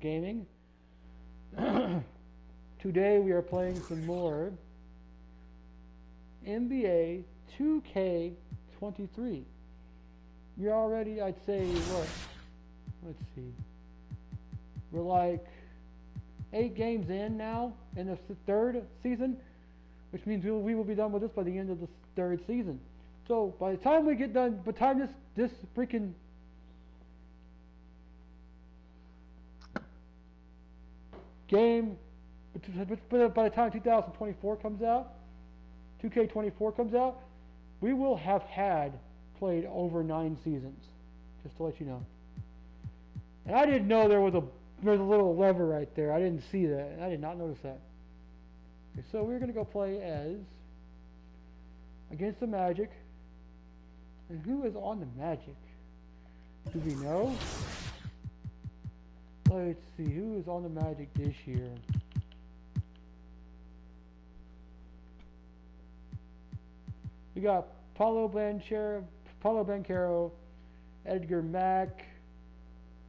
Gaming. Today we are playing some more NBA 2K23. We're already, I'd say, what? Let's see. We're like 8 games in now in the third season, which means we will be done with this by the end of the third season. So by the time we get done, by the time this freaking game, by the time 2024 comes out, 2K24 comes out, we will have played over 9 seasons. Just to let you know. And I didn't know there was a little lever right there. I didn't see that. I did not notice that. Okay, so we're going to go play as against the Magic. And who is on the Magic? Do we know? Let's see, who is on the Magic this year? We got Paulo Banchero, Edgar Mack.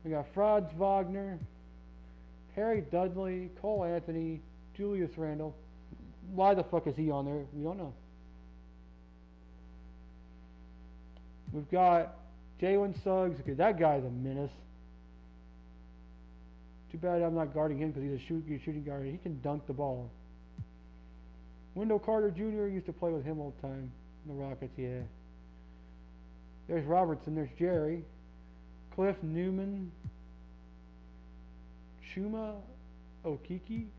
We got Franz Wagner, Harry Dudley, Cole Anthony, Julius Randle. Why the fuck is he on there? We don't know. We've got Jalen Suggs. Okay, that guy's a menace. Too bad I'm not guarding him because he's a shooting guard. He can dunk the ball. Wendell Carter Jr. used to play with him all the time. The Rockets, yeah. There's Robertson. There's Jerry. Cliff Newman. Chuma Okiki.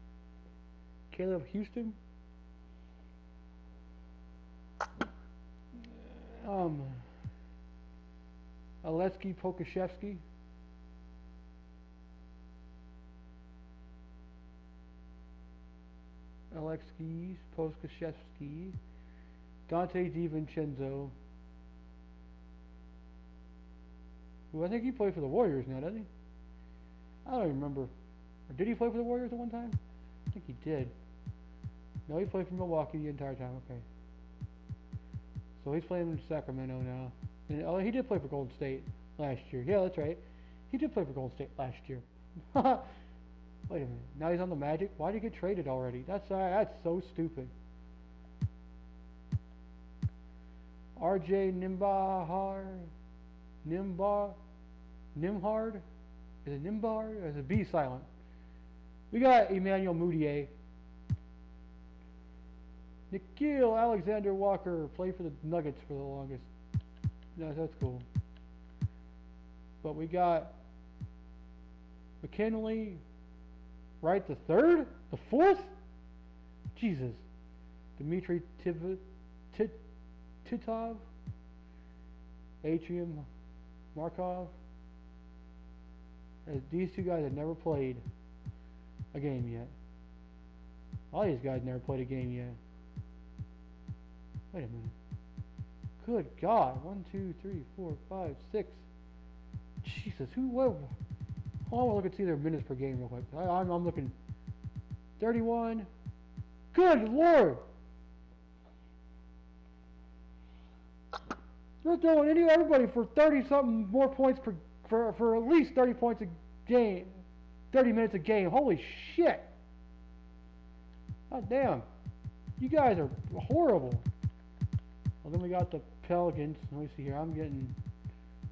Caleb Houston. Alexei Pokashevsky. Alexei Poskashevsky, Dante DiVincenzo, who I think he played for the Warriors now, doesn't he? I don't remember. Or did he play for the Warriors at one time? I think he did. No, he played for Milwaukee the entire time. Okay. So he's playing in Sacramento now. And, oh, he did play for Golden State last year. Yeah, that's right. He did play for Golden State last year. Wait a minute. Now he's on the Magic? Why did he get traded already? That's so stupid. RJ Nimhard? Is it Nimhard? Or is it B silent? We got Emmanuel Mudiay. Nikhil Alexander Walker played for the Nuggets for the longest. No, that's cool. But we got McKinley Wright the third? The fourth? Jesus. Dmitry Titov? Atrium Markov? These two guys have never played a game yet. All these guys never played a game yet. Wait a minute. Good God. 1, 2, 3, 4, 5, 6. Jesus, what? I want to look and see their minutes per game real quick. I'm looking. 31. Good Lord! They're throwing everybody for 30-something more points for at least 30 points a game. 30 minutes a game. Holy shit! God damn. You guys are horrible. Well, then we got the Pelicans. Let me see here. I'm getting...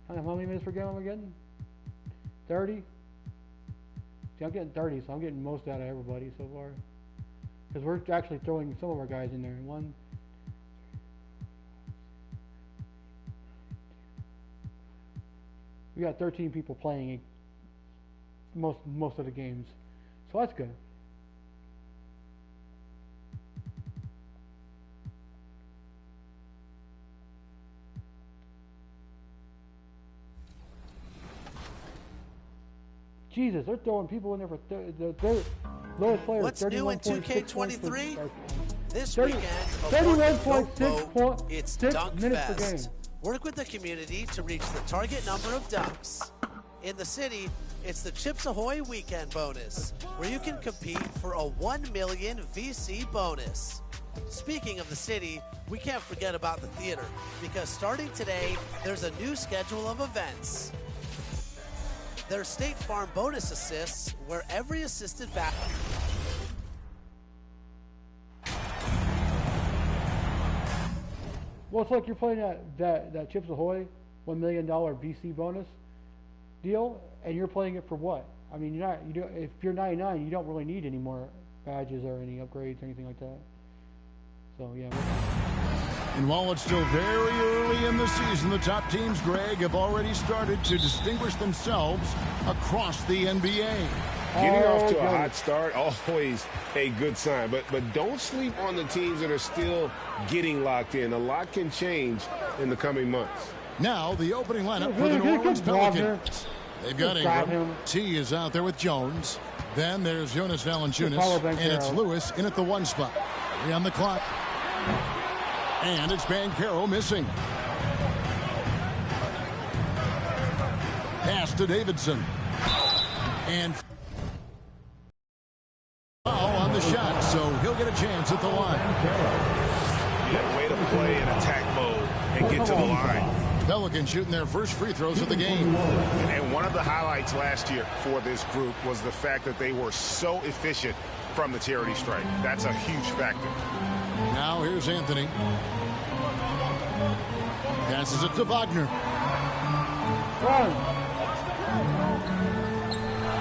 How many minutes per game am I getting? 30? See, I'm getting 30, so I'm getting most out of everybody so far. Because we're actually throwing some of our guys in there. We got 13 people playing most of the games. So that's good. Jesus, they're throwing people in there for the lowest player. What's new in 2K23? This 30, weekend, 31.6 it's 6 Dunk minutes per Fest. game. Work with the community to reach the target number of dunks. In the city, it's the Chips Ahoy Weekend Bonus, where you can compete for a 1 million VC bonus. Speaking of the city, we can't forget about the theater, because starting today, there's a new schedule of events. There's State Farm bonus assists, where every assisted back. Well, it's like you're playing that Chips Ahoy $1 million VC bonus deal, and you're playing it for what? I mean, if you're 99, you don't really need any more badges or any upgrades or anything like that. So yeah. And while it's still very early in the season, the top teams, Greg, have already started to distinguish themselves across the NBA. Getting off to a hot start, always a good sign. But don't sleep on the teams that are still getting locked in. A lot can change in the coming months. Now the opening lineup for the New Orleans Pelicans. They've got Ingram. T is out there with Jones. Then there's Jonas Valanciunas. And it's Lewis in at the 1 spot. 3 on the clock. And it's Banchero missing. Pass to Davidson. And foul on the shot, so he'll get a chance at the line. That way to play in attack mode and get to the line. Pelicans shooting their first free throws of the game. And one of the highlights last year for this group was the fact that they were so efficient from the charity stripe. That's a huge factor. Now here's Anthony. Passes it to Wagner.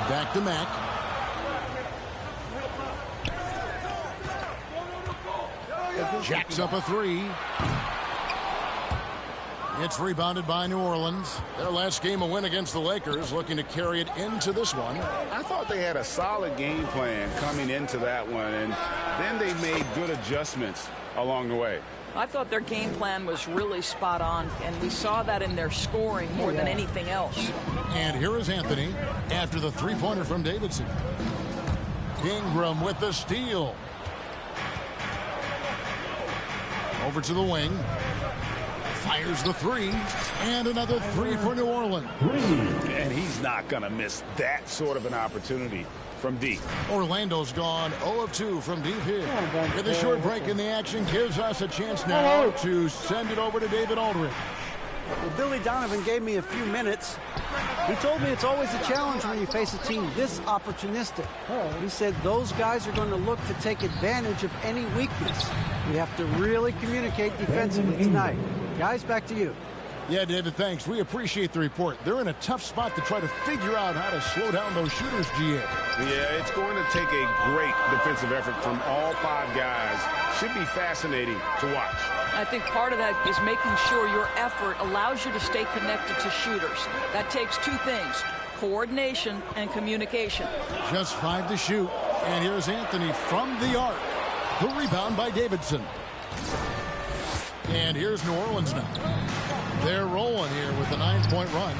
Back to Mack. Jacks up a 3. It's rebounded by New Orleans. Their last game, a win against the Lakers, looking to carry it into this one. I thought they had a solid game plan coming into that one, and then they made good adjustments along the way. I thought their game plan was really spot on, and we saw that in their scoring more than anything else. And here is Anthony after the three-pointer from Davidson. Ingram with the steal. Over to the wing. Fires the 3, and another 3 for New Orleans. And he's not going to miss that sort of an opportunity from deep. Orlando's gone 0 of 2 from deep here. With a short break in the action, gives us a chance now to send it over to David Aldridge. Well, Billy Donovan gave me a few minutes. He told me it's always a challenge when you face a team this opportunistic. He said those guys are going to look to take advantage of any weakness. We have to really communicate defensively tonight. Guys, back to you. Yeah, David, thanks. We appreciate the report. They're in a tough spot to try to figure out how to slow down those shooters, GA. Yeah, it's going to take a great defensive effort from all 5 guys. Should be fascinating to watch. I think part of that is making sure your effort allows you to stay connected to shooters. That takes 2 things, coordination and communication. Just 5 to shoot. And here's Anthony from the arc. The rebound by Davidson. And here's New Orleans now. They're rolling here with a 9-point run.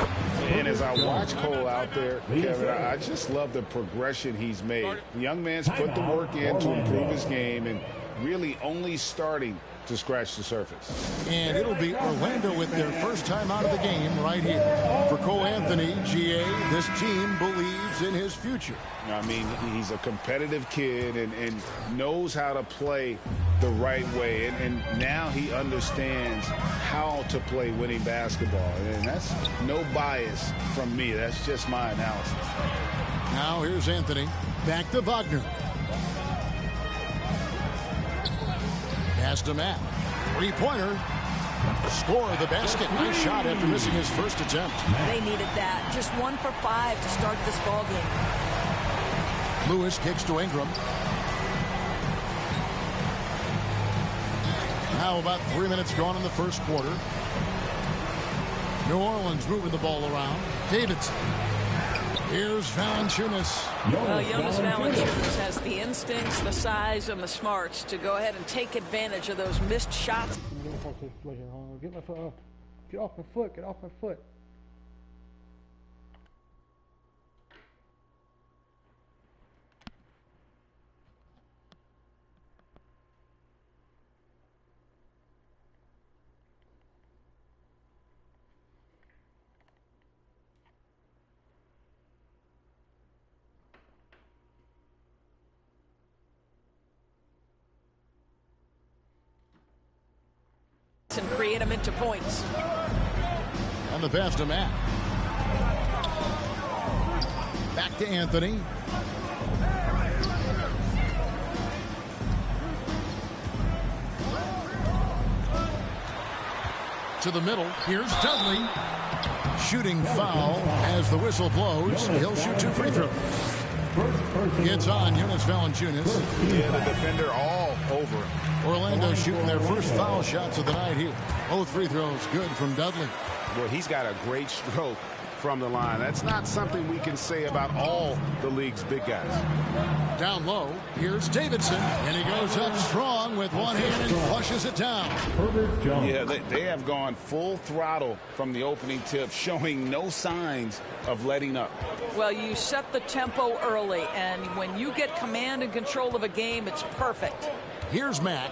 And as I watch Cole out there, Kevin, I just love the progression he's made. The young man's put the work in to improve his game and really only starting to scratch the surface. And it'll be Orlando with their first time out of the game right here. For Cole Anthony, GA, this team believes in his future. I mean, he's a competitive kid and knows how to play the right way. And now he understands how to play winning basketball. And that's no bias from me. That's just my analysis. Now here's Anthony. Back to Wagner. Pass to Matt. 3-pointer. Score the basket. Nice shot after missing his first attempt. They needed that. Just 1 for 5 to start this ball game. Lewis kicks to Ingram. Now about 3 minutes gone in the first quarter. New Orleans moving the ball around. Davidson. Here's Valanciunas. Well, Jonas Valanciunas has the instincts, the size, and the smarts to go ahead and take advantage of those missed shots. Get my foot up. Get off my foot. Get off my foot. And create them into points. And the pass to Matt. Back to Anthony. To the middle. Here's Dudley. Shooting foul as the whistle blows. He'll shoot 2 free throws. It's on Jonas Valanciunas. Yeah, the defender all over him. Orlando shooting their first foul shots of the night here. Both free throws good from Dudley. Well, he's got a great stroke from the line. That's not something we can say about all the league's big guys. Down low, here's Davidson, and he goes up strong with one hand and flushes it down. Yeah, they have gone full throttle from the opening tip, showing no signs of letting up. Well, you set the tempo early, and when you get command and control of a game, it's perfect. Here's Mack.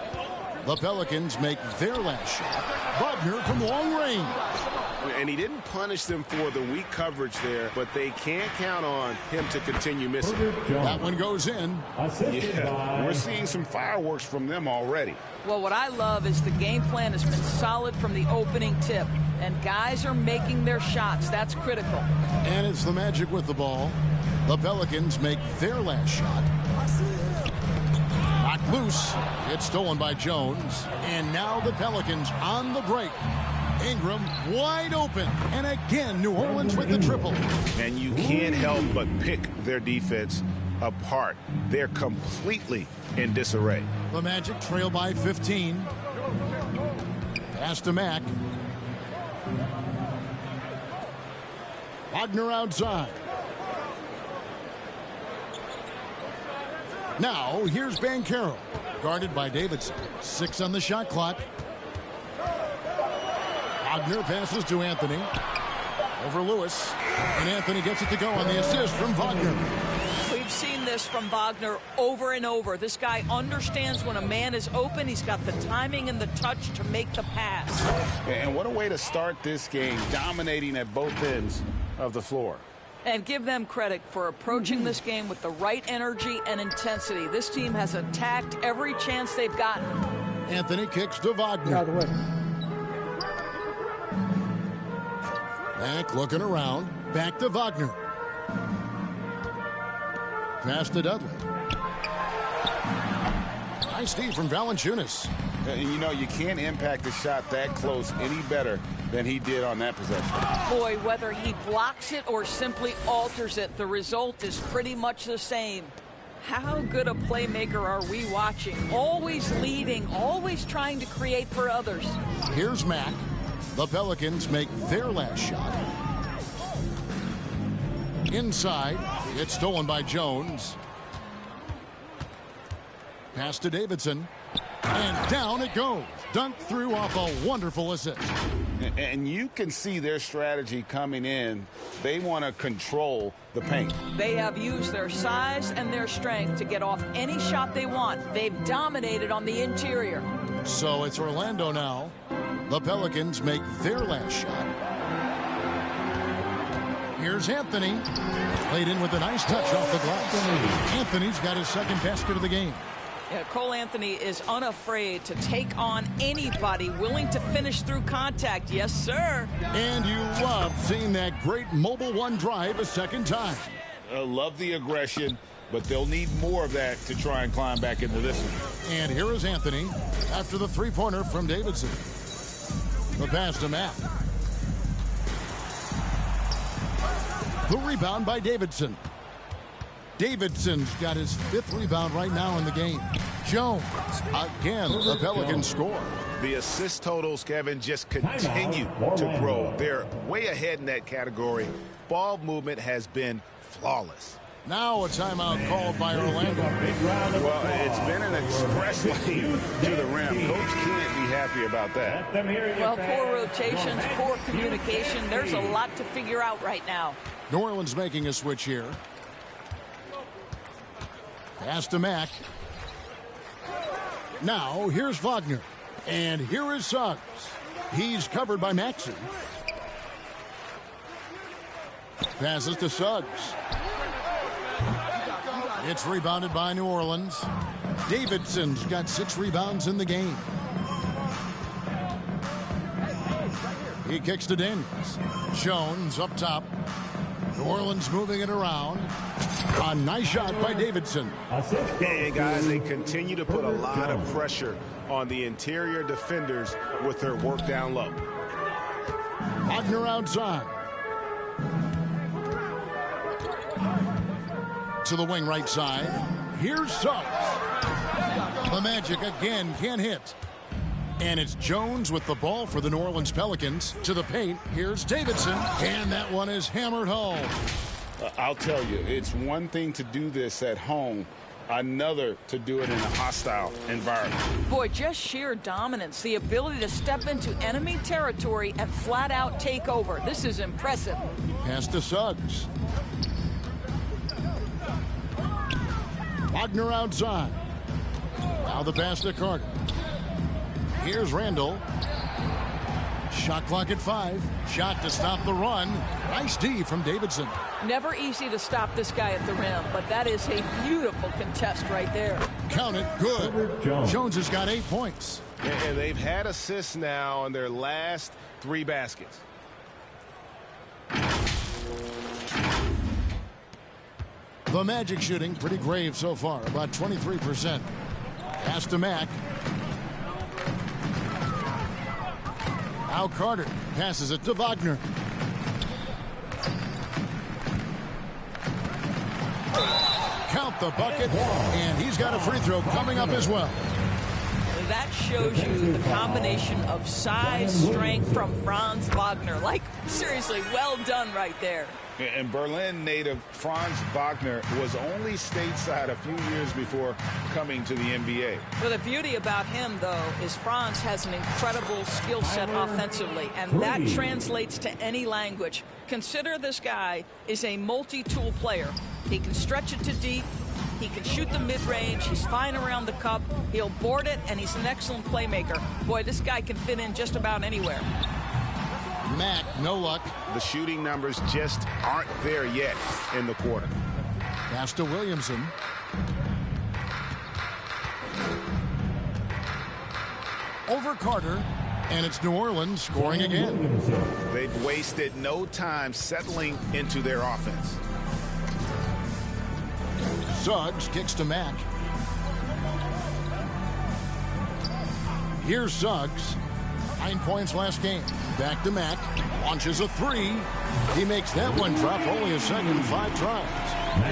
The Pelicans make their last shot. Wagner from long range. And he didn't punish them for the weak coverage there, but they can't count on him to continue missing. That one goes in. Yeah, we're seeing some fireworks from them already. Well, what I love is the game plan has been solid from the opening tip, and guys are making their shots. That's critical. And it's the Magic with the ball. The Pelicans make their last shot. Knocked loose. It's stolen by Jones. And now the Pelicans on the break. Ingram wide open, and again New Orleans with the triple. And you can't help but pick their defense apart. They're completely in disarray. The Magic trail by 15. Pass to Mack. Wagner outside. Now here's Banchero, guarded by Davidson. 6 on the shot clock. Wagner passes to Anthony. Over Lewis. And Anthony gets it to go on the assist from Wagner. We've seen this from Wagner over and over. This guy understands when a man is open. He's got the timing and the touch to make the pass. And what a way to start this game, dominating at both ends of the floor. And give them credit for approaching this game with the right energy and intensity. This team has attacked every chance they've gotten. Anthony kicks to Wagner. Out of the way. Mack looking around. Back to Wagner. Pass to Dudley. Nice D from Valanciunas. And you know, you can't impact the shot that close any better than he did on that possession. Boy, whether he blocks it or simply alters it, the result is pretty much the same. How good a playmaker are we watching? Always leading, always trying to create for others. Here's Mack. The Pelicans make their last shot. Inside. It's stolen by Jones. Pass to Davidson. And down it goes. Dunked through off a wonderful assist. And you can see their strategy coming in. They want to control the paint. They have used their size and their strength to get off any shot they want. They've dominated on the interior. So it's Orlando now. The Pelicans make their last shot. Here's Anthony. Played in with a nice touch off the glass. Anthony's got his second basket of the game. Yeah, Cole Anthony is unafraid to take on anybody willing to finish through contact. Yes, sir. And you love seeing that great mobile one drive a second time. Love the aggression, but they'll need more of that to try and climb back into this one. And here is Anthony after the three-pointer from Davidson. The pass to Mack. The rebound by Davidson. Davidson's got his 5th rebound right now in the game. Jones, again, the Pelicans score. The assist totals, Kevin, just continue to grow. They're way ahead in that category. Ball movement has been flawless. Now a timeout called by Orlando. Well, it's been an express lane to the rim. Coach can't be happy about that. Well, poor rotations, poor communication. There's a lot to figure out right now. New Orleans making a switch here. Pass to Mack. Now here's Wagner. And here is Suggs. He's covered by Maxey. Passes to Suggs. It's rebounded by New Orleans. Davidson's got 6 rebounds in the game. He kicks to Daniels. Jones up top. New Orleans moving it around. A nice shot by Davidson. And guys, they continue to put a lot of pressure on the interior defenders with their work down low. Wagner outside. To the wing right side. Here's Suggs. The Magic again can't hit. And it's Jones with the ball for the New Orleans Pelicans. To the paint. Here's Davidson. And that one is hammered home. I'll tell you, it's one thing to do this at home, another to do it in a hostile environment. Boy, just sheer dominance, the ability to step into enemy territory and flat out take over. This is impressive. Pass to Suggs. Wagner outside. Now the pass to Carter. Here's Randall. Shot clock at 5. Shot to stop the run. Nice D from Davidson. Never easy to stop this guy at the rim, but that is a beautiful contest right there. Count it. Good. Jones has got 8 points. And they've had assists now on their last 3 baskets. The Magic shooting pretty grave so far, about 23%. Pass to Mack. Now Carter passes it to Wagner. Count the bucket, and he's got a free throw coming up as well. That shows you the combination of size, strength from Franz Wagner. Like, seriously, well done right there. And Berlin native Franz Wagner was only stateside a few years before coming to the NBA. Well, the beauty about him, though, is Franz has an incredible skill set offensively, and that translates to any language. Consider this guy is a multi-tool player. He can stretch it to deep. He can shoot the mid-range. He's fine around the cup. He'll board it, and he's an excellent playmaker. Boy, this guy can fit in just about anywhere. Mack, no luck. The shooting numbers just aren't there yet in the quarter. Pass to Williamson. Over Carter, and it's New Orleans scoring again. They've wasted no time settling into their offense. Suggs kicks to Mack. Here's Suggs. 9 points last game. Back to Mack. Launches a 3. He makes that one drop only a second, 5 tries.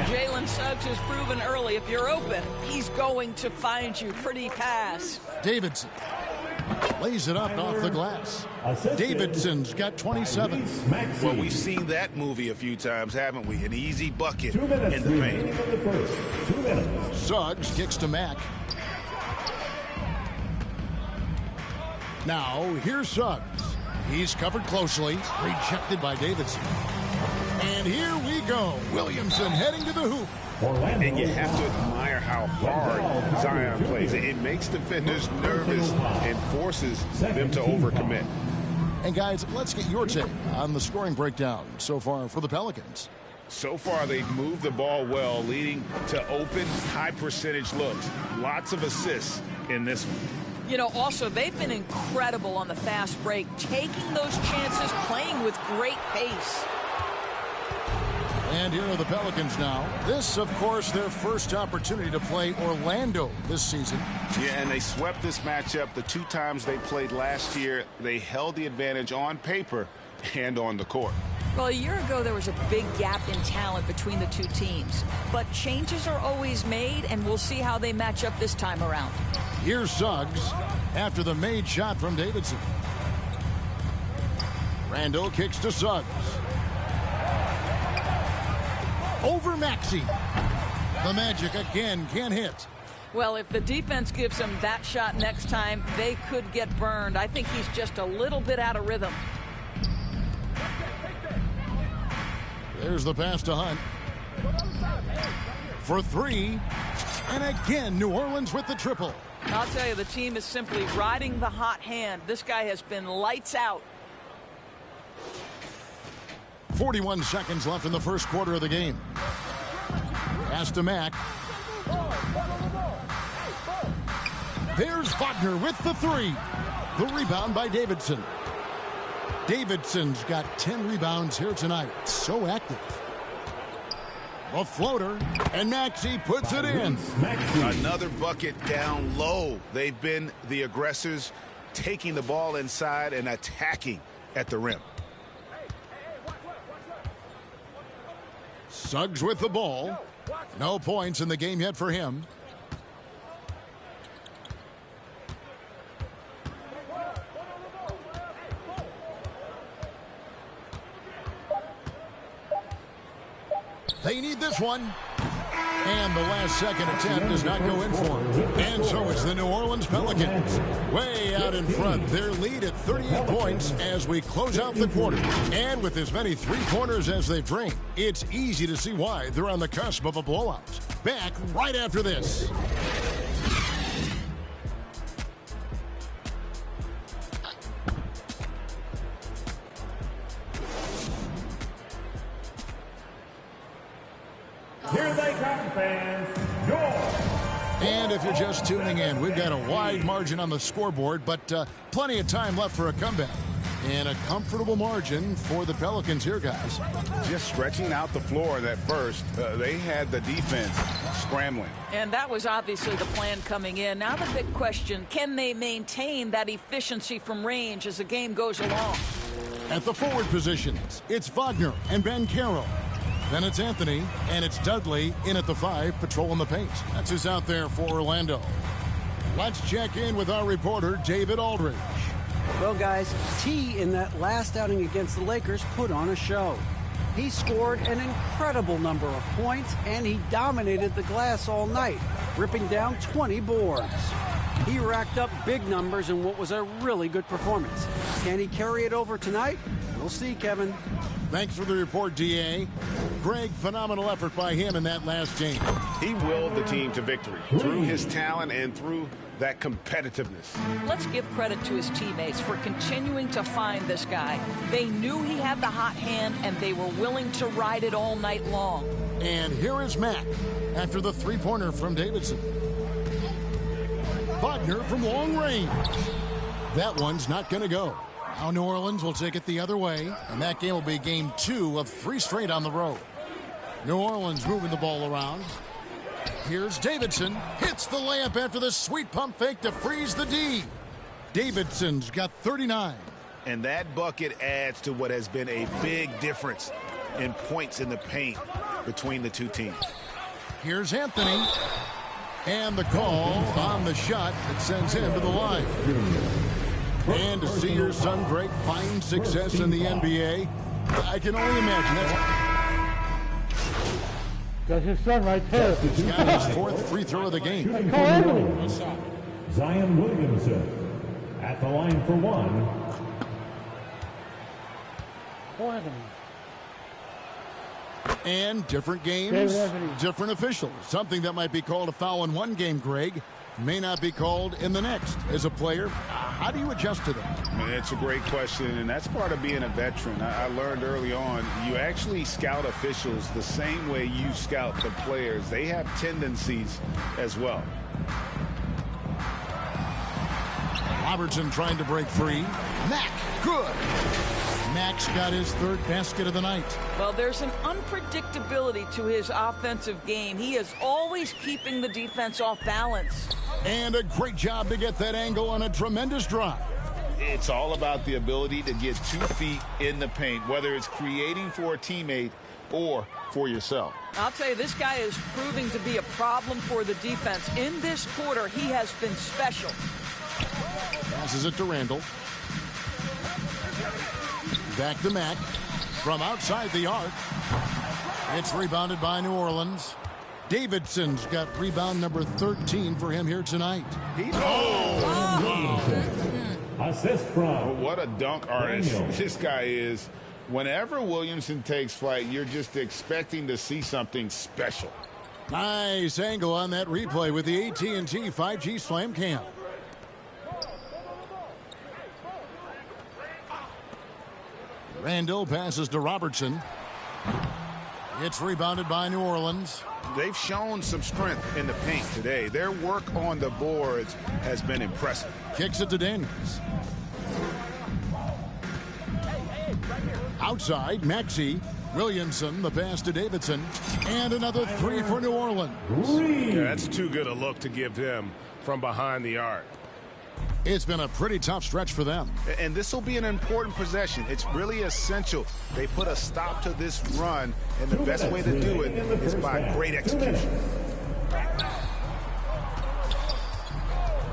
Jalen Suggs has proven early, if you're open, he's going to find you. Pretty pass. Davidson lays it up off the glass. Davidson's got 27. Well, we've seen that movie a few times, haven't we? An easy bucket in the paint. Suggs kicks to Mack. Now, here's Suggs. He's covered closely. Rejected by Davidson. And here we go. Williamson heading to the hoop. And you have to admire how hard Zion plays. It makes defenders nervous and forces them to overcommit. And guys, let's get your take on the scoring breakdown so far for the Pelicans. So far, they've moved the ball well, leading to open, high-percentage looks. Lots of assists in this one. You know, also, they've been incredible on the fast break, taking those chances, playing with great pace. And here are the Pelicans now. This, of course, their first opportunity to play Orlando this season. Yeah, and they swept this matchup the 2 times they played last year. They held the advantage on paper and on the court. Well, a year ago, there was a big gap in talent between the 2 teams. But changes are always made, and we'll see how they match up this time around. Here's Suggs after the made shot from Davidson. Randall kicks to Suggs. Over Maxey. The Magic again can't hit. Well, if the defense gives him that shot next time, they could get burned. I think he's just a little bit out of rhythm. There's the pass to Hunt. For 3. And again, New Orleans with the triple. I'll tell you, the team is simply riding the hot hand. This guy has been lights out. 41 seconds left in the first quarter of the game. Pass to Mack. There's Wagner with the 3. The rebound by Davidson. Davidson's got 10 rebounds here tonight. So active. A floater, and Maxey puts it in. Another bucket down low. They've been the aggressors, taking the ball inside and attacking at the rim. Suggs with the ball. No points in the game yet for him. They need this one. And the last second attempt does not go in for him. And so it's the New Orleans Pelicans. Way out in front. Their lead at 38 points as we close out the quarter. And with as many three-pointers as they've drained, it's easy to see why they're on the cusp of a blowout. Back right after this. Here they come, fans. And if you're just tuning in, we've got a wide margin on the scoreboard, but plenty of time left for a comeback. And a comfortable margin for the Pelicans here, guys. Just stretching out the floor that first. They had the defense scrambling. And that was obviously the plan coming in. Now the big question, can they maintain that efficiency from range as the game goes along? At the forward positions, it's Wagner and Ben Carroll. Then it's Anthony, and it's Dudley in at the 5, patrolling the paint. That's who's out there for Orlando. Let's check in with our reporter, David Aldridge. Well, guys, T in that last outing against the Lakers put on a show. He scored an incredible number of points, and he dominated the glass all night, ripping down 20 boards. He racked up big numbers in what was a really good performance. Can he carry it over tonight? We'll see, Kevin. Thanks for the report, D.A. Greg, phenomenal effort by him in that last game. He willed the team to victory through his talent and through that competitiveness. Let's give credit to his teammates for continuing to find this guy. They knew he had the hot hand, and they were willing to ride it all night long. And here is Mack after the three-pointer from Davidson. Wagner from long range. That one's not going to go. Now New Orleans will take it the other way, and that game will be game 2 of 3 straight on the road. New Orleans moving the ball around. Here's Davidson. Hits the layup after the sweet pump fake to freeze the D. Davidson's got 39. And that bucket adds to what has been a big difference in points in the paint between the two teams. Here's Anthony. And the call on the shot that sends him to the line. And to see your son, Greg, find success in the NBA, I can only imagine. That's his son right there. He's got his 4th free throw of the game. Zion Williamson at the line for 1. And different games, different officials. Something that might be called a foul in one game, Greg, may not be called in the next. As a player, how do you adjust to that? I mean, it's a great question, and that's part of being a veteran. I learned early on, you actually scout officials the same way you scout the players. They have tendencies as well. Robertson trying to break free. Mack, good. Mack's got his 3rd basket of the night. Well, there's an unpredictability to his offensive game. He is always keeping the defense off balance. And a great job to get that angle on a tremendous drive. It's all about the ability to get 2 feet in the paint, whether it's creating for a teammate or for yourself. I'll tell you, this guy is proving to be a problem for the defense. In this quarter, he has been special. Passes it to Randall. Back to Mack. From outside the arc. It's rebounded by New Orleans. Davidson's got rebound number 13 for him here tonight. Assist from. What a dunk artist this guy is. Whenever Williamson takes flight, you're just expecting to see something special. Nice angle on that replay with the AT&T 5G Slam Cam. Randall passes to Robertson. It's rebounded by New Orleans. They've shown some strength in the paint today. Their work on the boards has been impressive. Kicks it to Daniels. Outside, Maxey. Williamson, the pass to Davidson, and another 3 for New Orleans. Yeah, that's too good a look to give them from behind the arc. It's been a pretty tough stretch for them. And this will be an important possession. It's really essential. They put a stop to this run, and the best way to do it is by great execution.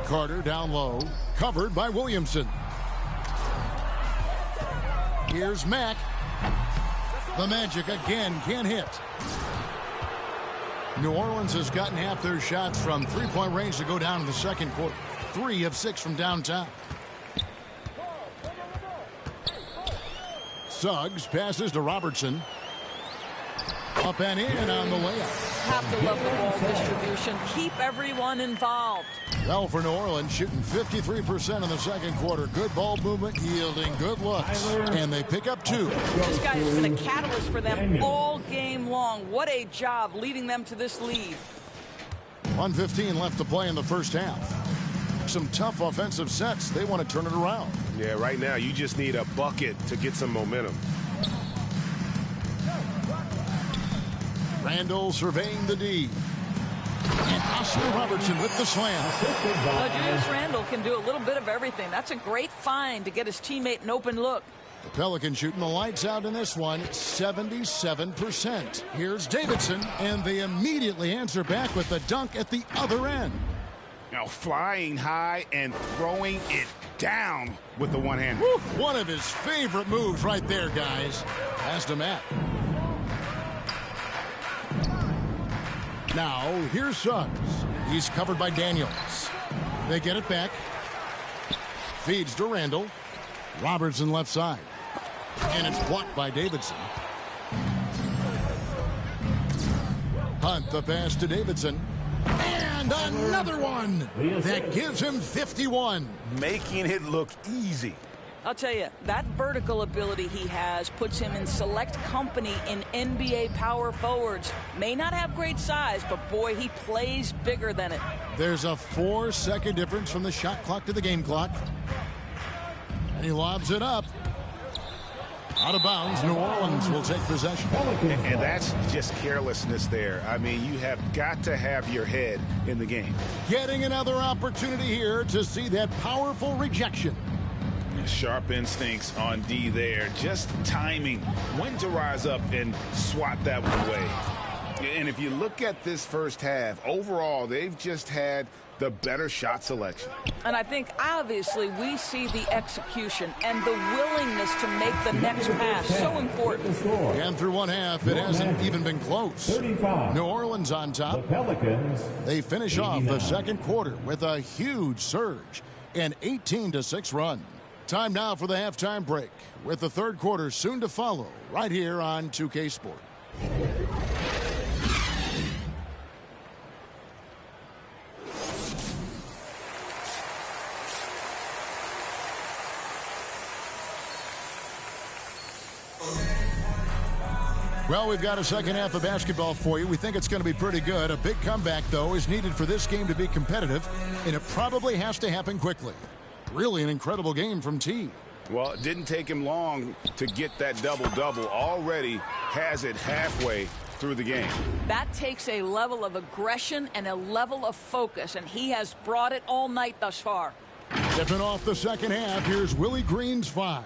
Carter down low, covered by Williamson. Here's Mack. The Magic again can't hit. New Orleans has gotten half their shots from three-point range to go down in the second quarter. 3 of 6 from downtown. Suggs passes to Robertson. Up and in on the layup. Have to love the ball distribution. Keep everyone involved. Well, for New Orleans, shooting 53% in the second quarter. Good ball movement, yielding good looks. And they pick up 2. This guy has been a catalyst for them all game long. What a job leading them to this lead. 1:15 left to play in the first half. Some tough offensive sets. They want to turn it around. Yeah, right now you just need a bucket to get some momentum. Randall surveying the D. And Oscar Robertson with the slam. Julius Randall can do a little bit of everything. That's a great find to get his teammate an open look. The Pelicans shooting the lights out in this one, 77%. Here's Davidson, and they immediately answer back with the dunk at the other end. Now flying high and throwing it down with the one-hand. One of his favorite moves right there, guys. Pass to Matt. Now, here's Suggs. He's covered by Daniels. They get it back. Feeds to Randall. Robertson left side. And it's blocked by Davidson. Hunt the pass to Davidson. And another one. That gives him 51. Making it look easy. I'll tell you, that vertical ability he has puts him in select company in NBA power forwards. May not have great size, but boy, he plays bigger than it. There's a 4-second difference from the shot clock to the game clock. And he lobs it up. Out of bounds, New Orleans will take possession. And that's just carelessness there. I mean, you have got to have your head in the game. Getting another opportunity here to see that powerful rejection. Sharp instincts on D there. Just timing when to rise up and swat that one away. And if you look at this first half, overall, they've just had the better shot selection. And I think, obviously, we see the execution and the willingness to make the next pass so important. And through one half, it hasn't even been close. New Orleans on top. The Pelicans. They finish off the second quarter with a huge surge, an 18-6 run. Time now for the halftime break, with the third quarter soon to follow, right here on 2K Sport. Well, we've got a second half of basketball for you. We think it's going to be pretty good. A big comeback, though, is needed for this game to be competitive, and it probably has to happen quickly. Really an incredible game from T. Well, it didn't take him long to get that double-double. Already has it halfway through the game. That takes a level of aggression and a level of focus, and he has brought it all night thus far. Tipping off the second half, here's Willie Green's 5.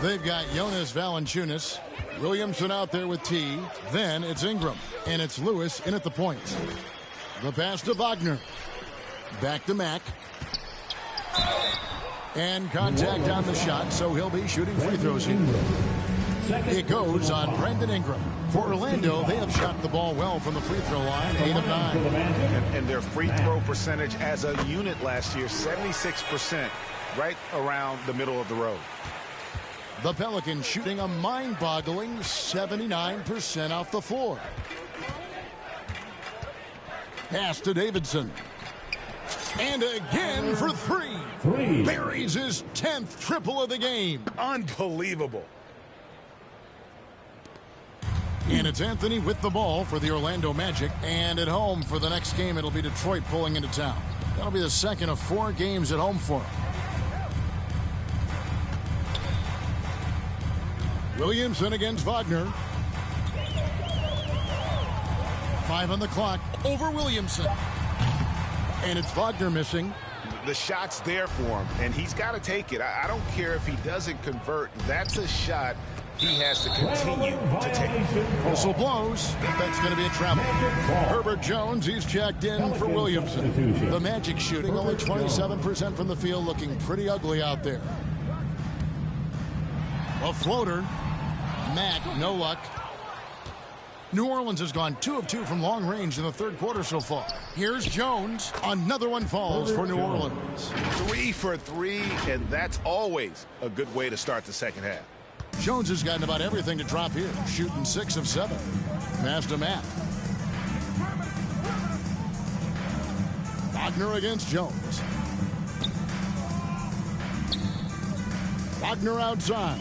They've got Jonas Valanciunas, Williamson out there with T. Then it's Ingram, and it's Lewis in at the point. The pass to Wagner. Back to Mack. And contact on the shot, so he'll be shooting free throws here. It goes on Brandon Ingram. For Orlando, they have shot the ball well from the free throw line, 8 of 9. And their free throw percentage as a unit last year, 76%, right around the middle of the road. The Pelicans shooting a mind-boggling 79% off the floor. Pass to Davidson. And again for 3. Buries his 10th triple of the game. Unbelievable. And it's Anthony with the ball for the Orlando Magic. And at home for the next game, it'll be Detroit pulling into town. That'll be the second of 4 games at home for him. Williamson against Wagner. 5 on the clock over Williamson. And it's Wagner missing. The shot's there for him, and he's got to take it. I don't care if he doesn't convert. That's a shot he has to continue to take. Whistle blows. That's going to be a travel. Herbert Jones, he's checked in for Williamson. The Magic shooting only 27% from the field, looking pretty ugly out there. A floater. Mack, no luck. New Orleans has gone 2 of 2 from long range in the third quarter so far. Here's Jones. Another one falls for New Orleans. 3 for 3, and that's always a good way to start the second half. Jones has gotten about everything to drop here, shooting 6 of 7. Pass to Matt. Wagner against Jones. Wagner outside.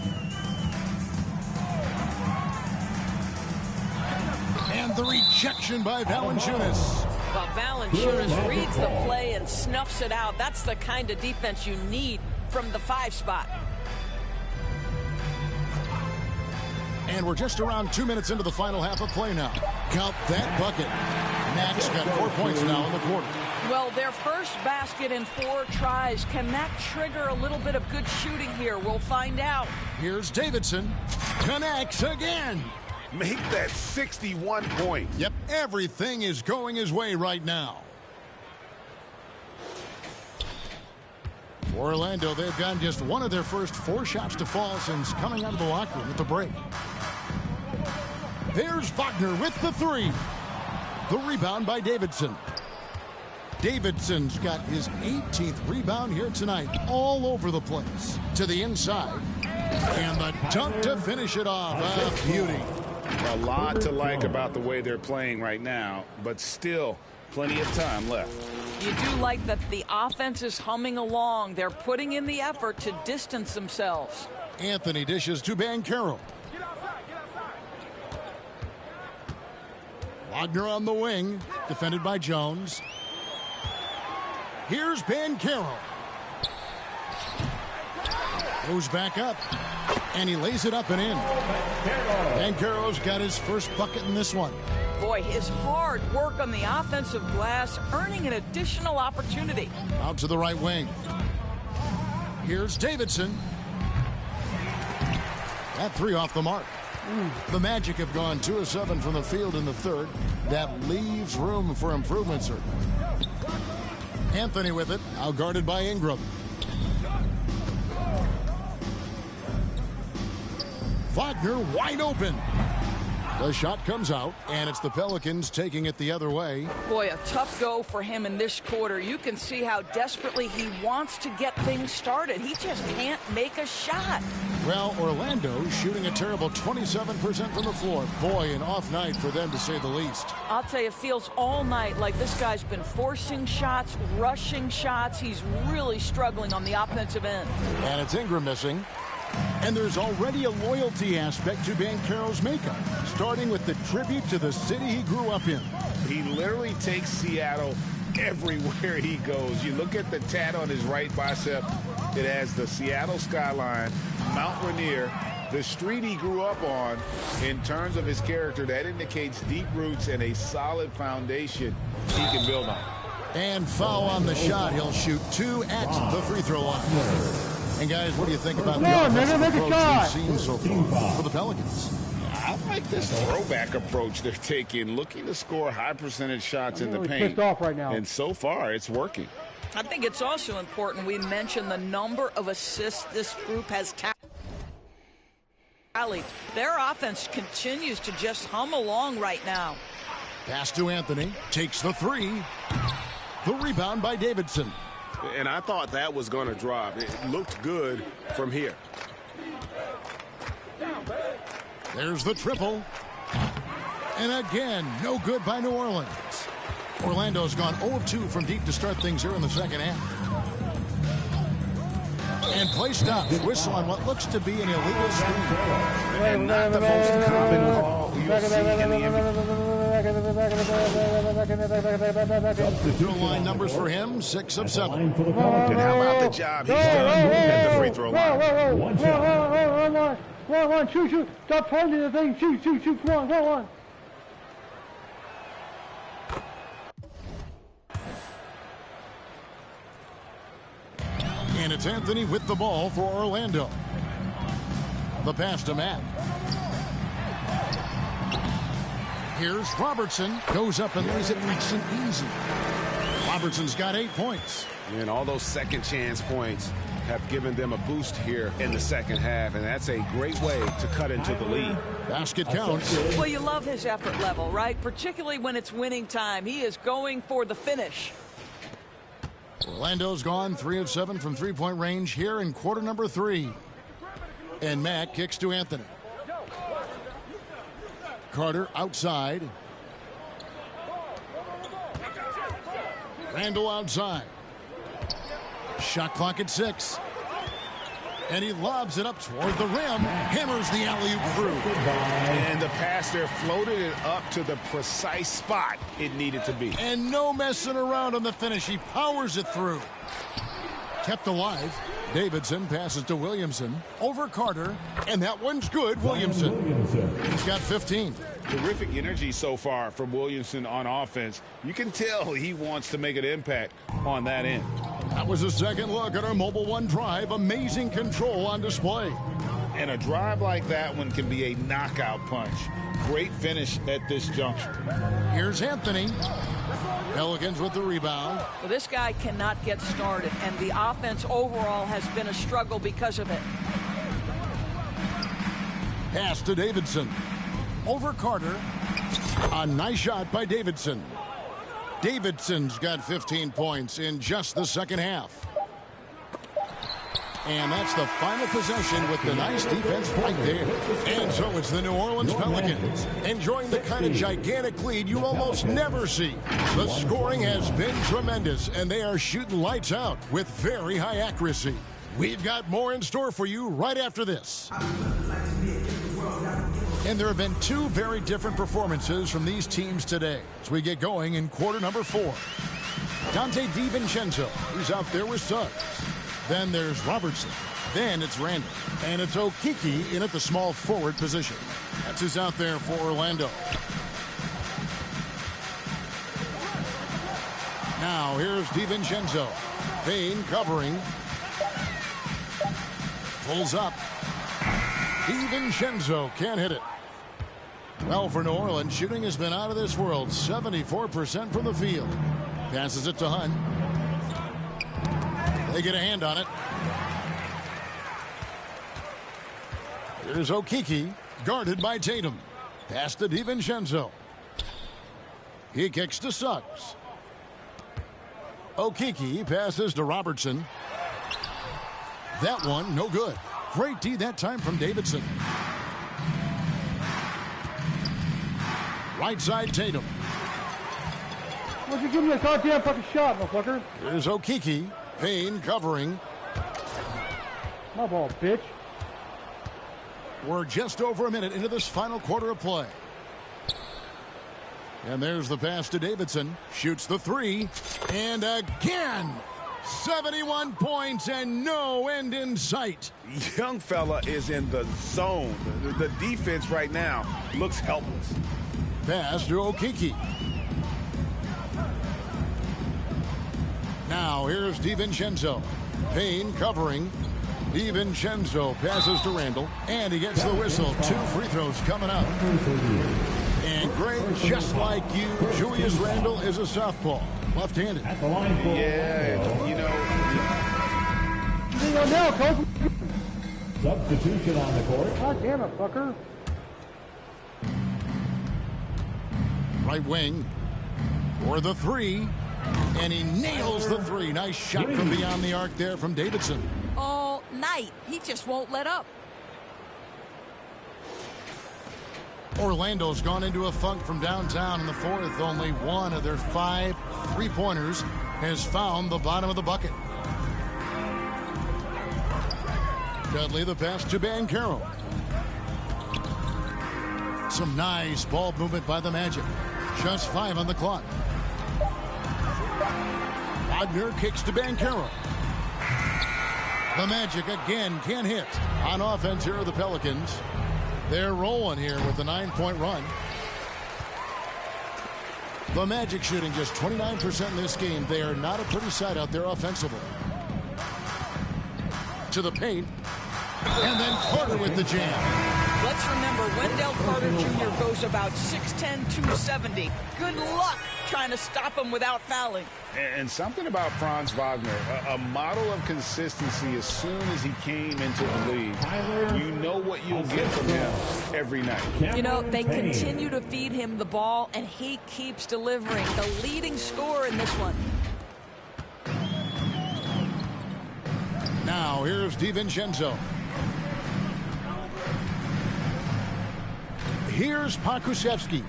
And the rejection by Valanciunas. Well, Valanciunas reads the play and snuffs it out. That's the kind of defense you need from the 5 spot. And we're just around 2 minutes into the final half of play now. Count that bucket. Max got 4 points now in the quarter. Well, their first basket in 4 tries. Can that trigger a little bit of good shooting here? We'll find out. Here's Davidson. Connects again. Make that 61 points. Yep, everything is going his way right now. For Orlando, they've gotten just one of their first 4 shots to fall since coming out of the locker room at the break. There's Wagner with the 3. The rebound by Davidson. Davidson's got his 18th rebound here tonight, all over the place. To the inside. And the dunk to finish it off. A beauty. A lot to like about the way they're playing right now, but still plenty of time left. You do like that the offense is humming along. They're putting in the effort to distance themselves. Anthony dishes to Banchero. Wagner on the wing, defended by Jones. Here's Banchero. Goes back up, and he lays it up and in. Banchero's got his first bucket in this one. Boy, his hard work on the offensive glass earning an additional opportunity. Out to the right wing. Here's Davidson. That 3 off the mark. The Magic have gone 2 of 7 from the field in the third. That leaves room for improvement, sir. Anthony with it, now guarded by Ingram. Wagner wide open. The shot comes out, and it's the Pelicans taking it the other way. Boy, a tough go for him in this quarter. You can see how desperately he wants to get things started. He just can't make a shot. Well, Orlando shooting a terrible 27% from the floor. Boy, an off night for them, to say the least. I'll tell you, it feels all night like this guy's been forcing shots, rushing shots. He's really struggling on the offensive end. And it's Ingram missing. And there's already a loyalty aspect to Banchero's makeup, starting with the tribute to the city he grew up in. He literally takes Seattle everywhere he goes. You look at the tat on his right bicep. It has the Seattle skyline, Mount Rainier, the street he grew up on. In terms of his character, that indicates deep roots and a solid foundation he can build on. And foul on the shot. He'll shoot 2 at the free throw line. And guys, what do you think about the offensive approach we've seen so far for the Pelicans? I like this throwback approach they're taking, looking to score high percentage shots in the paint. Pissed off right now. And so far, it's working. I think it's also important we mention the number of assists this group has tallied. Their offense continues to just hum along right now. Pass to Anthony, takes the 3. The rebound by Davidson. And I thought that was going to drop. It looked good from here. There's the triple. And again, no good by New Orleans. Orlando's gone 0 of 2 from deep to start things here in the second half. And play stops. Whistle on what looks to be an illegal screen. And not the most common call you'll see in the NBA. Substitute line numbers for him, 6 of 7. And how about the job he's done at the free throw line? One, shoot. Stop pointing the thing. Shoot. Come on. And it's Anthony with the ball for Orlando. The pass to Matt. Here's Robertson. Goes up and lays it nice and easy. Robertson's got 8 points. And all those second chance points have given them a boost here in the second half, and that's a great way to cut into the lead. Basket counts. Well, you love his effort level, right? Particularly when it's winning time. He is going for the finish. Orlando's gone 3 of 7 from three-point range here in quarter number 3. And Matt kicks to Anthony. Carter outside. Randall outside. Shot clock at 6. And he lobs it up toward the rim. Hammers the alley-oop through. And the pass there floated it up to the precise spot it needed to be. And no messing around on the finish. He powers it through. Kept alive. Davidson passes to Williamson. Over Carter. And that one's good. Williamson. He's got 15. Terrific energy so far from Williamson on offense. You can tell he wants to make an impact on that end. That was a second look at our Mobile One drive. Amazing control on display. And a drive like that one can be a knockout punch. Great finish at this juncture. Here's Anthony. Pelicans with the rebound. Well, this guy cannot get started, and the offense overall has been a struggle because of it. Pass to Davidson. Over Carter. A nice shot by Davidson. Davidson's got 15 points in just the second half. And that's the final possession with the nice defense right there. And so it's the New Orleans Pelicans enjoying the kind of gigantic lead you almost never see. The scoring has been tremendous, and they are shooting lights out with very high accuracy. We've got more in store for you right after this. And there have been 2 very different performances from these teams today as we get going in quarter number 4. Dante DiVincenzo, he's out there with Suggs. Then there's Robertson. Then it's Randall. And it's Okeke in at the small forward position. That's who's out there for Orlando. Now here's DiVincenzo. Payne covering. Pulls up. DiVincenzo can't hit it. Well, for New Orleans, shooting has been out of this world. 74% from the field. Passes it to Hunt. They get a hand on it. Here's Okeke, guarded by Tatum. Pass to DiVincenzo. He kicks to Suggs. Okeke passes to Robertson. That one, no good. Great D that time from Davidson. Right side, Tatum. Why'd you give me a goddamn fucking shot, motherfucker? Here's Okeke. Payne covering. My ball, bitch. We're just over a minute into this final quarter of play. And there's the pass to Davidson. Shoots the 3. And again, 71 points and no end in sight. Young fella is in the zone. The defense right now looks helpless. Pass to Okeke. Now here's DiVincenzo. Payne covering. DiVincenzo passes to Randall. And he gets the whistle. 2 free throws coming up. And Greg, just like you, Julius Randall is a southpaw. Left-handed. At the line for Now, Coach. substitution on the court. God damn it, fucker. Right wing for the 3. And he nails the 3. Nice shot from beyond the arc there from Davidson. All night. He just won't let up. Orlando's gone into a funk from downtown in the 4th. Only one of their 5 3-pointers has found the bottom of the bucket. Dudley the pass to Banchero. Some nice ball movement by the Magic. Just 5 on the clock. Wagner kicks to Banchero. The Magic again can't hit. On offense here are the Pelicans. They're rolling here with the 9-point run. The Magic shooting just 29% in this game. They are not a pretty sight out there offensively. to the paint. And then Carter with the jam. Let's remember, Wendell Carter Jr. goes about 6'10", 270. Good luck trying to stop him without fouling. And something about Franz Wagner, a model of consistency. As soon as he came into the league, you know what you'll get from him every night. You know, they continue to feed him the ball, and he keeps delivering. The leading scorer in this one. Now here's DiVincenzo. Here's Pokusevski.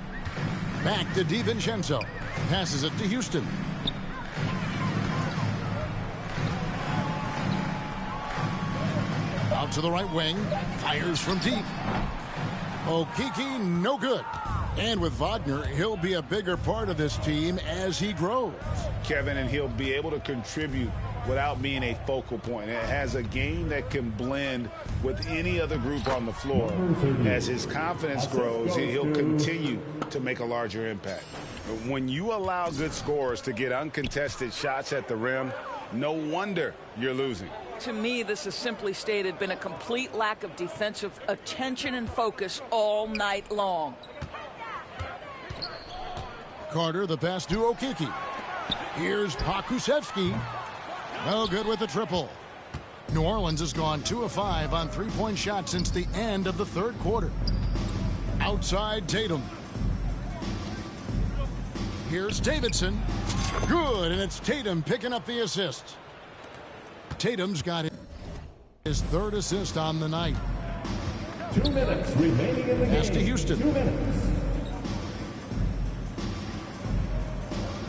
Back to DiVincenzo. Passes it to Houston. Out to the right wing. Fires from deep. Okeke, no good. And with Wagner, he'll be a bigger part of this team as he grows. Kevin, and he'll be able to contribute without being a focal point. It has a game that can blend with any other group on the floor. As his confidence grows, he'll continue to make a larger impact. When you allow good scorers to get uncontested shots at the rim, no wonder you're losing. To me, this has simply stated been a complete lack of defensive attention and focus all night long. Carter, the pass to Okeke. Here's Pokusevski. No good with the triple. New Orleans has gone 2 of 5 on three-point shots since the end of the third quarter. Outside Tatum. Here's Davidson. Good, and it's Tatum picking up the assist. Tatum's got his third assist on the night. 2 minutes remaining in the game. Pass to Houston. 2 minutes.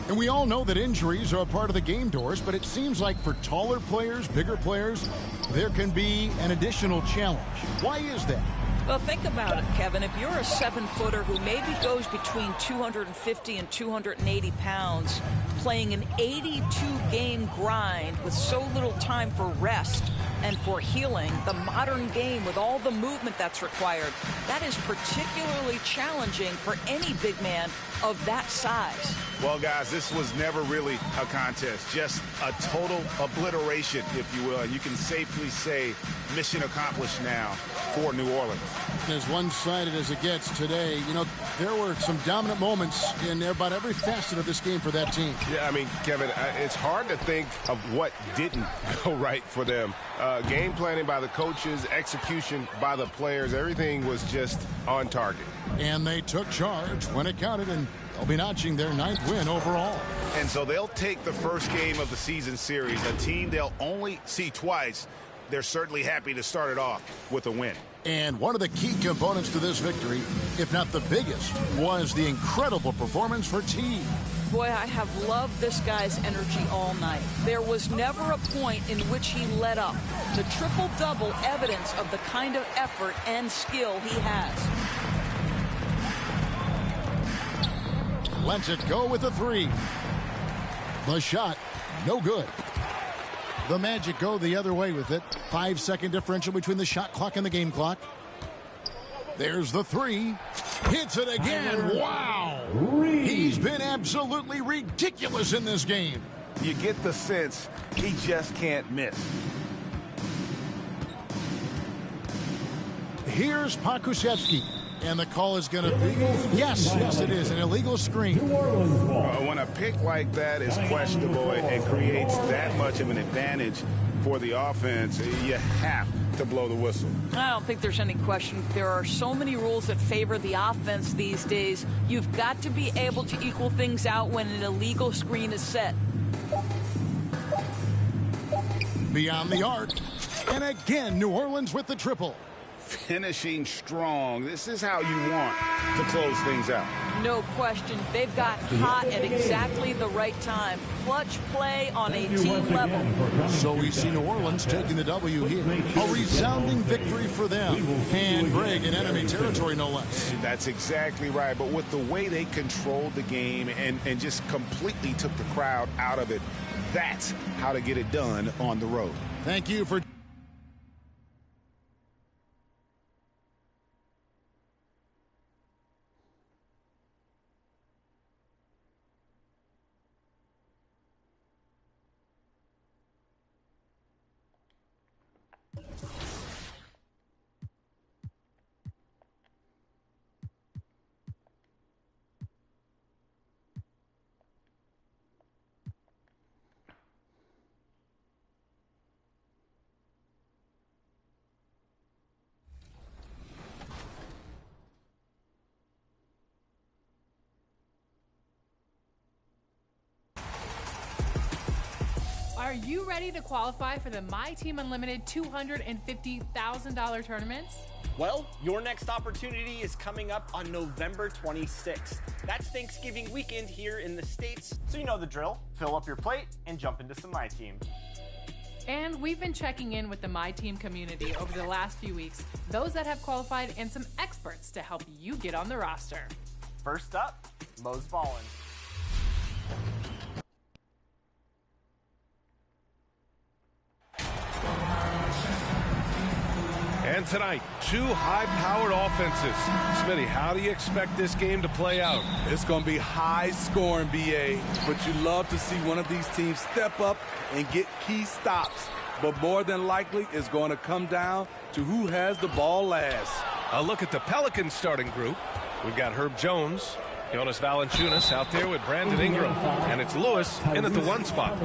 And we all know that injuries are a part of the game, Doris, but it seems like for taller players, bigger players, there can be an additional challenge. Why is that? Well, think about it, Kevin. If you're a 7-footer who maybe goes between 250 and 280 pounds, playing an 82-game grind with so little time for rest and for healing, the modern game with all the movement that's required, that is particularly challenging for any big man of that size. Well, guys, this was never really a contest, just a total obliteration, if you will. And you can safely say mission accomplished now for New Orleans. As one-sided as it gets today, you know, there were some dominant moments in about every facet of this game for that team. Yeah, I mean, Kevin, it's hard to think of what didn't go right for them. Game planning by the coaches, execution by the players, everything was just on target. And they took charge when it counted, and they'll be notching their 9th win overall. And so they'll take the first game of the season series, a team they'll only see twice. They're certainly happy to start it off with a win. And one of the key components to this victory, if not the biggest, was the incredible performance for T. Boy, I have loved this guy's energy all night. There was never a point in which he let up. The triple-double evidence of the kind of effort and skill he has. Lets it go with the 3. The shot, no good. The Magic go the other way with it. 5-second differential between the shot clock and the game clock. There's the 3. Hits it again. Wow. He's been absolutely ridiculous in this game. You get the sense he just can't miss. Here's Pokusevski. And the call is going to be, yes, it is, an illegal screen. When a pick like that is questionable and creates that much of an advantage for the offense, you have to blow the whistle. I don't think there's any question. There are so many rules that favor the offense these days. You've got to be able to equal things out when an illegal screen is set. Beyond the arc. And again, New Orleans with the triple. Finishing strong. This is how you want to close things out. No question. They've got hot at exactly the right time. Clutch play on a team level. So we see New Orleans taking the W here. A resounding victory for them. And Greg in enemy territory, no less. That's exactly right. But with the way they controlled the game and just completely took the crowd out of it, that's how to get it done on the road. Thank you for Are you ready to qualify for the My Team Unlimited $250,000 tournaments? Well, your next opportunity is coming up on November 26th. That's Thanksgiving weekend here in the States, so you know the drill. Fill up your plate and jump into some My Team. And we've been checking in with the My Team community over the last few weeks, those that have qualified and some experts to help you get on the roster. First up, Mo's Ballin'. And tonight, two high-powered offenses. Smitty, how do you expect this game to play out? It's going to be high-scoring, BA, but you love to see one of these teams step up and get key stops. But more than likely, it's going to come down to who has the ball last. A look at the Pelicans starting group. We've got Herb Jones, Jonas Valanciunas out there with Brandon Ingram, and it's Lewis in at the 1 spot.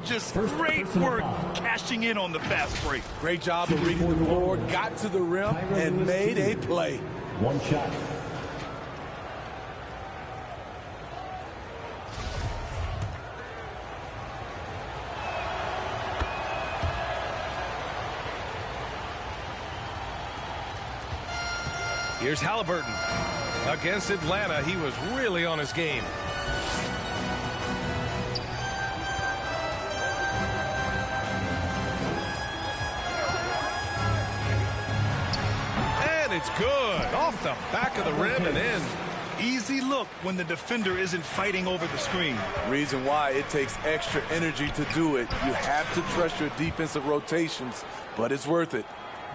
Just great work cashing in on the fast break. Great job of reading the floor, got to the rim, and made a play. One shot. Here's Halliburton. Against Atlanta, he was really on his game. And it's good. Off the back of the rim and in. Easy look when the defender isn't fighting over the screen. Reason why it takes extra energy to do it. You have to trust your defensive rotations, but it's worth it.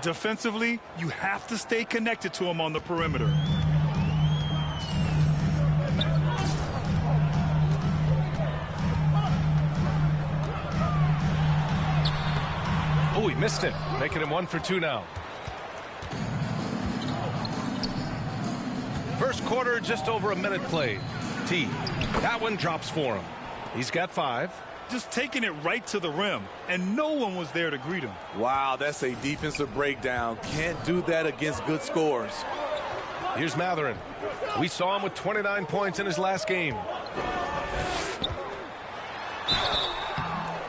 Defensively, you have to stay connected to him on the perimeter. Oh, he missed it, making him 1 for 2 now. First quarter, just over a minute played. T, that one drops for him. He's got 5. Just taking it right to the rim, and no one was there to greet him. Wow, that's a defensive breakdown. Can't do that against good scores. Here's Matherin. We saw him with 29 points in his last game.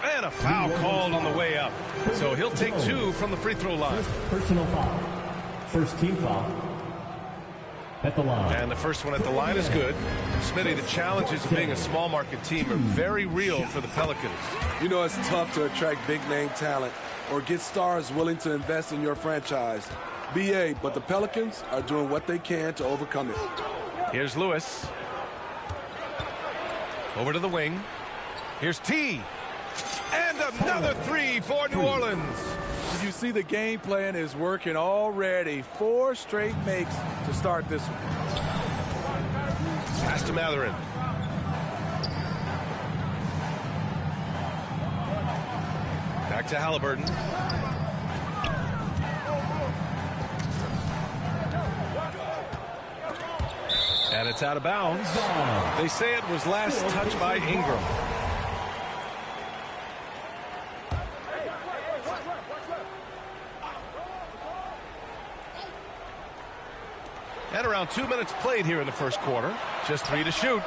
And a foul called on the way up. So he'll take 2 from the free throw line. Personal foul. First team foul. At the line. And the first one at the line is good. Smitty, the challenges of being a small market team are very real for the Pelicans. You know, it's tough to attract big name talent or get stars willing to invest in your franchise. BA, but the Pelicans are doing what they can to overcome it. Here's Lewis. Over to the wing. Here's T. And another 3 for New Orleans. You see the game plan is working already. 4 straight makes to start this one. Pass to Matherin. Back to Halliburton. And it's out of bounds. They say it was last touched by Ingram. And around 2 minutes played here in the first quarter. Just 3 to shoot.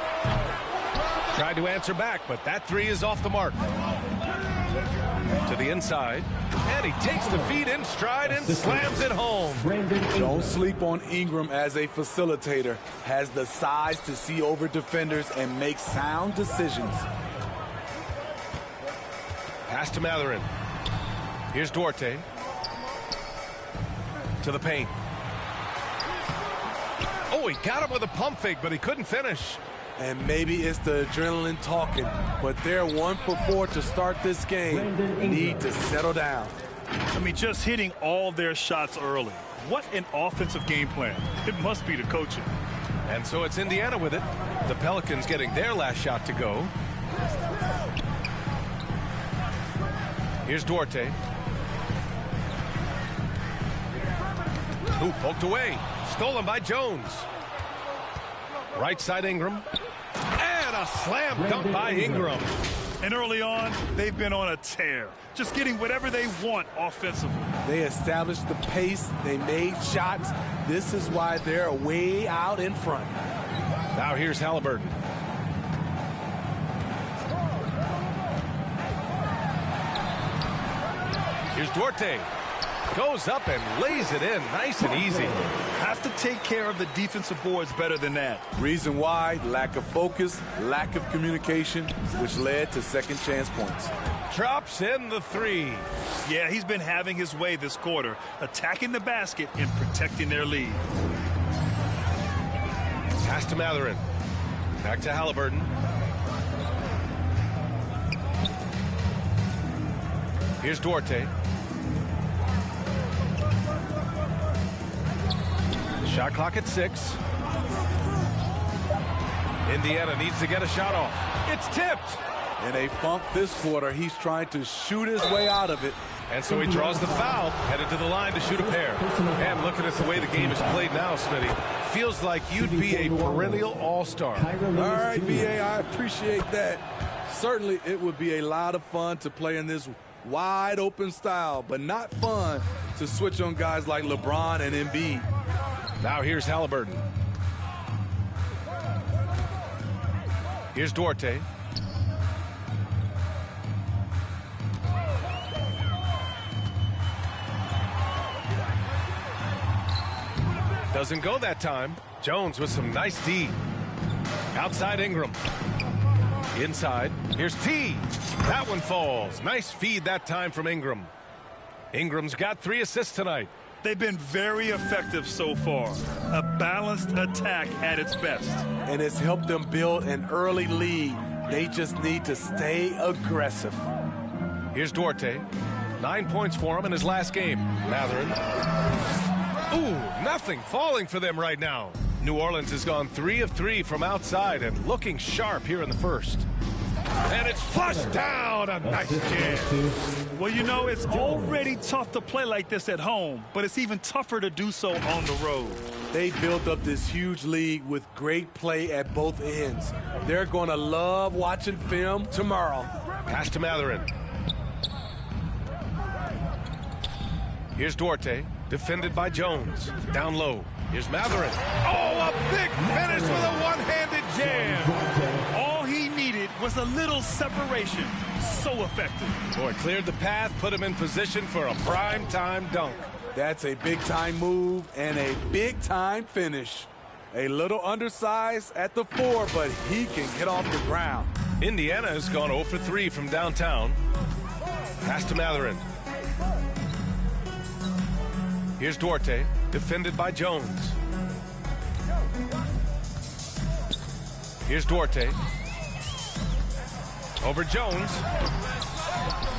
Tried to answer back, but that 3 is off the mark. To the inside. And he takes the feed in stride and slams it home. Don't sleep on Ingram as a facilitator. Has the size to see over defenders and make sound decisions. Pass to Matherin. Here's Duarte. To the paint. Oh, he got him with a pump fake, but he couldn't finish. And maybe it's the adrenaline talking, but they're 1 for 4 to start this game. Need to settle down. I mean, just hitting all their shots early. What an offensive game plan. It must be the coaching. And so it's Indiana with it. The Pelicans getting their last shot to go. Here's Duarte. Ooh, poked away. Stolen by Jones. Right side Ingram. And a slam dunk by Ingram. And early on, they've been on a tear. Just getting whatever they want offensively. They established the pace. They made shots. This is why they're way out in front. Now here's Halliburton. Here's Duarte. Goes up and lays it in nice and easy. Have to take care of the defensive boards better than that. Reason why? Lack of focus, lack of communication, which led to second chance points. Drops in the 3. Yeah, he's been having his way this quarter, attacking the basket and protecting their lead. Pass to Matherin. Back to Halliburton. Here's Duarte. Shot clock at 6. Indiana needs to get a shot off. It's tipped. In a funk this quarter, he's trying to shoot his way out of it. And so he draws the foul, headed to the line to shoot a pair. And looking at the way the game is played now, Smitty, feels like you'd be a perennial all-star. All right, BA, I appreciate that. Certainly, it would be a lot of fun to play in this wide open style, but not fun to switch on guys like LeBron and Embiid. Now here's Halliburton. Here's Duarte. Doesn't go that time. Jones with some nice D. Outside Ingram. Inside. Here's T. That one falls. Nice feed that time from Ingram. Ingram's got 3 assists tonight. They've been very effective so far. A balanced attack at its best. And it's helped them build an early lead. They just need to stay aggressive. Here's Duarte. 9 points for him in his last game. Matherin. Ooh, nothing falling for them right now. New Orleans has gone 3 of 3 from outside and looking sharp here in the first. And it's flushed down. A nice jam. Well, you know, it's already tough to play like this at home, but it's even tougher to do so on the road. They built up this huge lead with great play at both ends. They're going to love watching film tomorrow. Pass to Matherin. Here's Duarte, defended by Jones. Down low. Here's Matherin. Oh, a big finish with a one-handed jam. All he needed was a little separation. So effective. Boy, cleared the path, put him in position for a prime-time dunk. That's a big-time move and a big-time finish. A little undersized at the 4, but he can get off the ground. Indiana has gone 0 for 3 from downtown. Pass to Matherin. Here's Duarte, defended by Jones. Here's Duarte. Over Jones.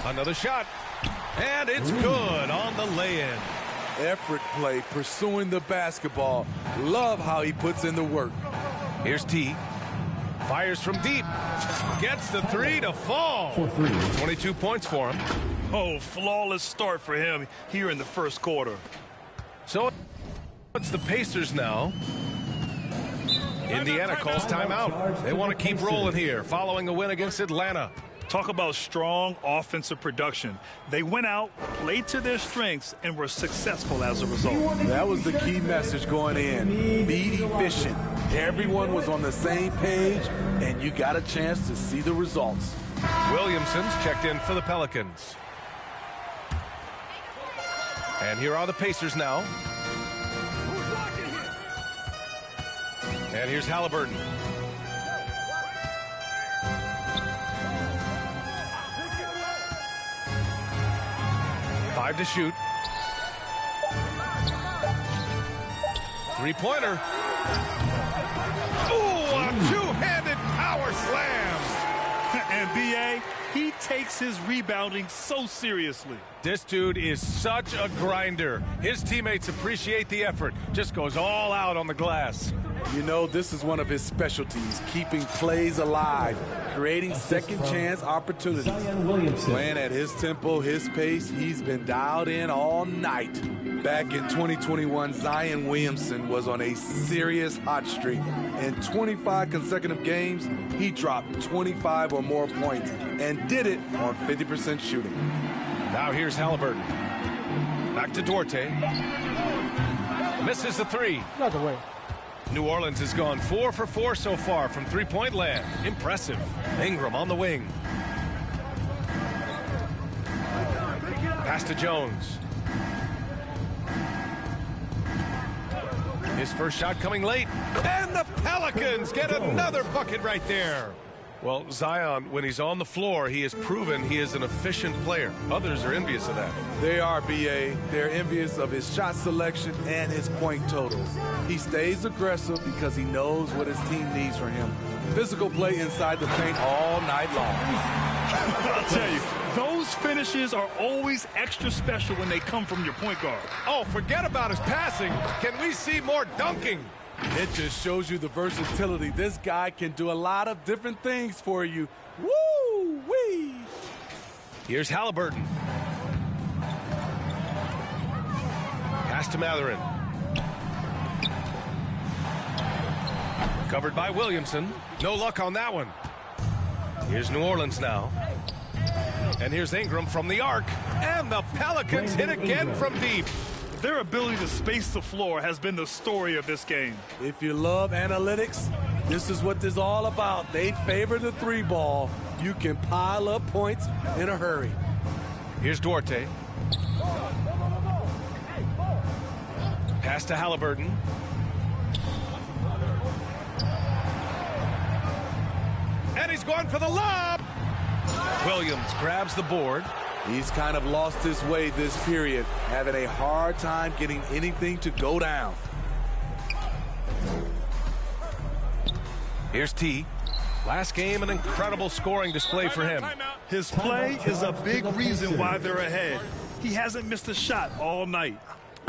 Another shot. And it's good on the lay-in. Effort play, pursuing the basketball. Love how he puts in the work. Here's T. Fires from deep. Gets the 3 to fall. 22 points for him. Oh, flawless start for him here in the first quarter. So it's the Pacers now. Indiana calls timeout. They want to keep rolling here following a win against Atlanta. Talk about strong offensive production. They went out, played to their strengths, and were successful as a result. That was the key message going in. Be efficient. Everyone was on the same page, and you got a chance to see the results. Williamson's checked in for the Pelicans. And here are the Pacers now. And here's Halliburton. Five to shoot. Three-pointer. Ooh, a two-handed power slam. And B.A., he takes his rebounding so seriously. This dude is such a grinder. His teammates appreciate the effort. Just goes all out on the glass. You know, this is one of his specialties, keeping plays alive, creating second chance opportunities. Playing at his tempo, his pace, he's been dialed in all night. Back in 2021, Zion Williamson was on a serious hot streak. In 25 consecutive games, he dropped 25 or more points and did it on 50% shooting. Now here's Halliburton. Back to Duarte. Misses the 3. Not the way. New Orleans has gone 4 for 4 so far from three-point land. Impressive. Ingram on the wing. Pass to Jones. His first shot coming late. And the Pelicans get another bucket right there. Well, Zion, when he's on the floor, he has proven he is an efficient player. Others are envious of that. They are, B.A. They're envious of his shot selection and his point totals. He stays aggressive because he knows what his team needs from him. Physical play inside the paint all night long. I'll tell you, those finishes are always extra special when they come from your point guard. Oh, forget about his passing. Can we see more dunking? It just shows you the versatility. This guy can do a lot of different things for you. Woo-wee! Here's Halliburton. Pass to Matherin. Covered by Williamson. No luck on that one. Here's New Orleans now. And here's Ingram from the arc. And the Pelicans hit again from deep. Their ability to space the floor has been the story of this game. If you love analytics, this is what this is all about. They favor the three ball. You can pile up points in a hurry. Here's Duarte. Pass to Halliburton. And he's going for the lob. Williams grabs the board. He's kind of lost his way this period, having a hard time getting anything to go down. Here's T. Last game, an incredible scoring display for him. His play is a big reason why they're ahead. He hasn't missed a shot all night.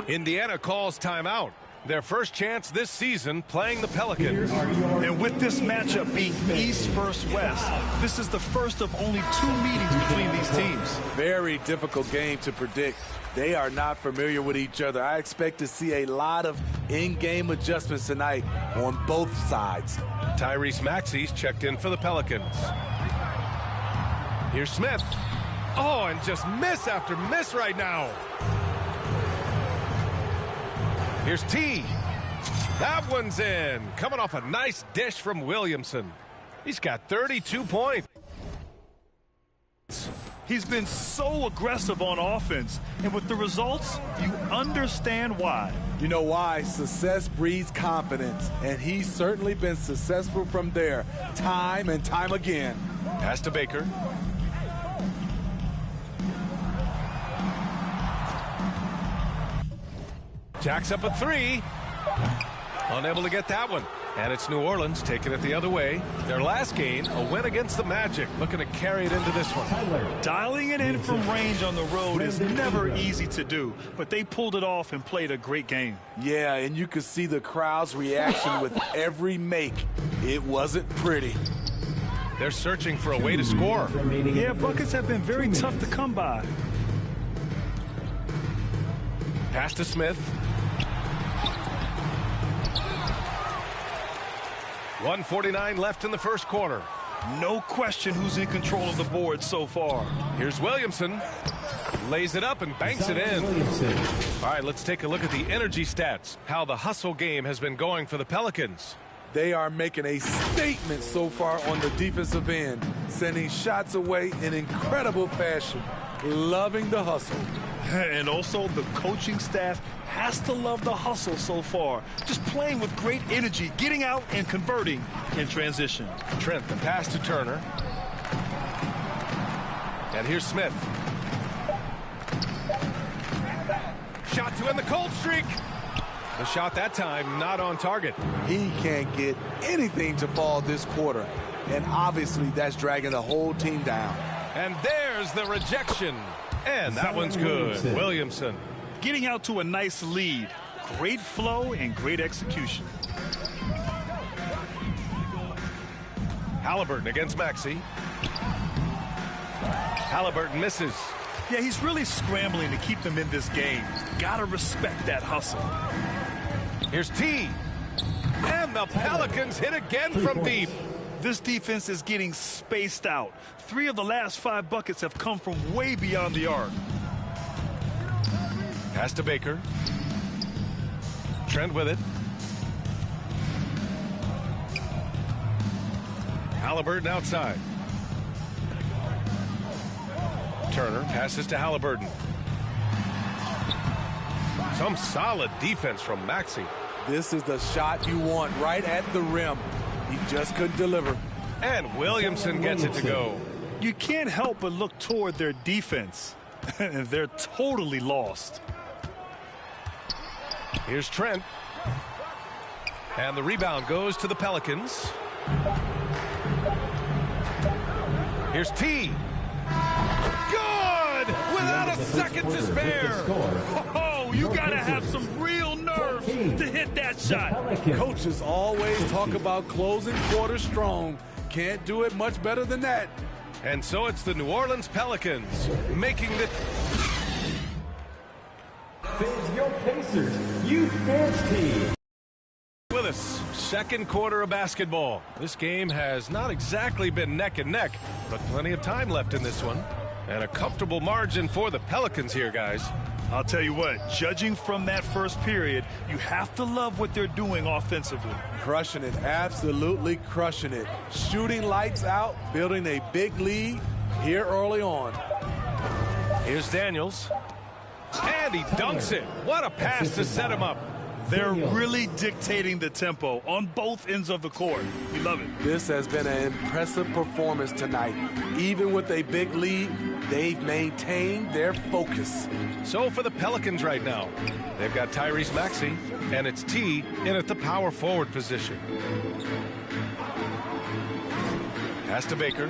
Indiana calls timeout. Their first chance this season playing the Pelicans. And with this matchup being East versus West, this is the first of only 2 meetings between these teams. Very difficult game to predict. They are not familiar with each other. I expect to see a lot of in-game adjustments tonight on both sides. Tyrese Maxey's checked in for the Pelicans. Here's Smith. Oh, and just miss after miss right now. Here's T. That one's in. Coming off a nice dish from Williamson. He's got 32 points. He's been so aggressive on offense, and with the results, you understand why. You know why? Success breeds confidence, and he's certainly been successful from there, time and time again. Pass to Baker. Jacks up a 3. Unable to get that one. And it's New Orleans taking it the other way. Their last game, a win against the Magic, looking to carry it into this one. Dialing it in from range on the road is never easy to do, but they pulled it off and played a great game. Yeah, and you could see the crowd's reaction with every make. It wasn't pretty. They're searching for a way to score. Yeah, buckets have been very tough to come by. Pass to Smith. 1:49 left in the first quarter. No question who's in control of the board so far. Here's Williamson. Lays it up and banks it in. All right, let's take a look at the energy stats. How the hustle game has been going for the Pelicans. They are making a statement so far on the defensive end, sending shots away in incredible fashion. Loving the hustle. And also the coaching staff has to love the hustle so far. Just playing with great energy, getting out and converting in transition. Trent, the pass to Turner. And here's Smith. Shot to end the cold streak. The shot that time not on target. He can't get anything to fall this quarter. And obviously that's dragging the whole team down. And there's the rejection. And that one's good. Williamson. Getting out to a nice lead. Great flow and great execution. Halliburton against Maxey. Halliburton misses. Yeah, he's really scrambling to keep them in this game. Gotta respect that hustle. Here's T. And the Pelicans hit again from deep. This defense is getting spaced out. 3 of the last 5 buckets have come from way beyond the arc. Pass to Baker. Trent with it. Halliburton outside. Turner passes to Halliburton. Some solid defense from Maxey. This is the shot you want right at the rim. He just couldn't deliver. And Williamson gets it to go. You can't help but look toward their defense. They're totally lost. Here's Trent. And the rebound goes to the Pelicans. Here's T. Good! Without a second to spare. Oh, you got to have some real nerve to hit that shot. Coaches always talk about closing quarters strong. Can't do it much better than that. And so it's the New Orleans Pelicans making the... Your Pacers Youth Dance Team. With us, second quarter of basketball. This game has not exactly been neck and neck, but plenty of time left in this one. And a comfortable margin for the Pelicans here, guys. I'll tell you what, judging from that first period, you have to love what they're doing offensively. Crushing it, absolutely crushing it. Shooting lights out, building a big lead here early on. Here's Daniels. And he dunks it. What a pass to set him up. They're really dictating the tempo on both ends of the court. We love it. This has been an impressive performance tonight. Even with a big lead, they've maintained their focus. So for the Pelicans right now, they've got Tyrese Maxey, and it's T in at the power forward position. Pass to Baker.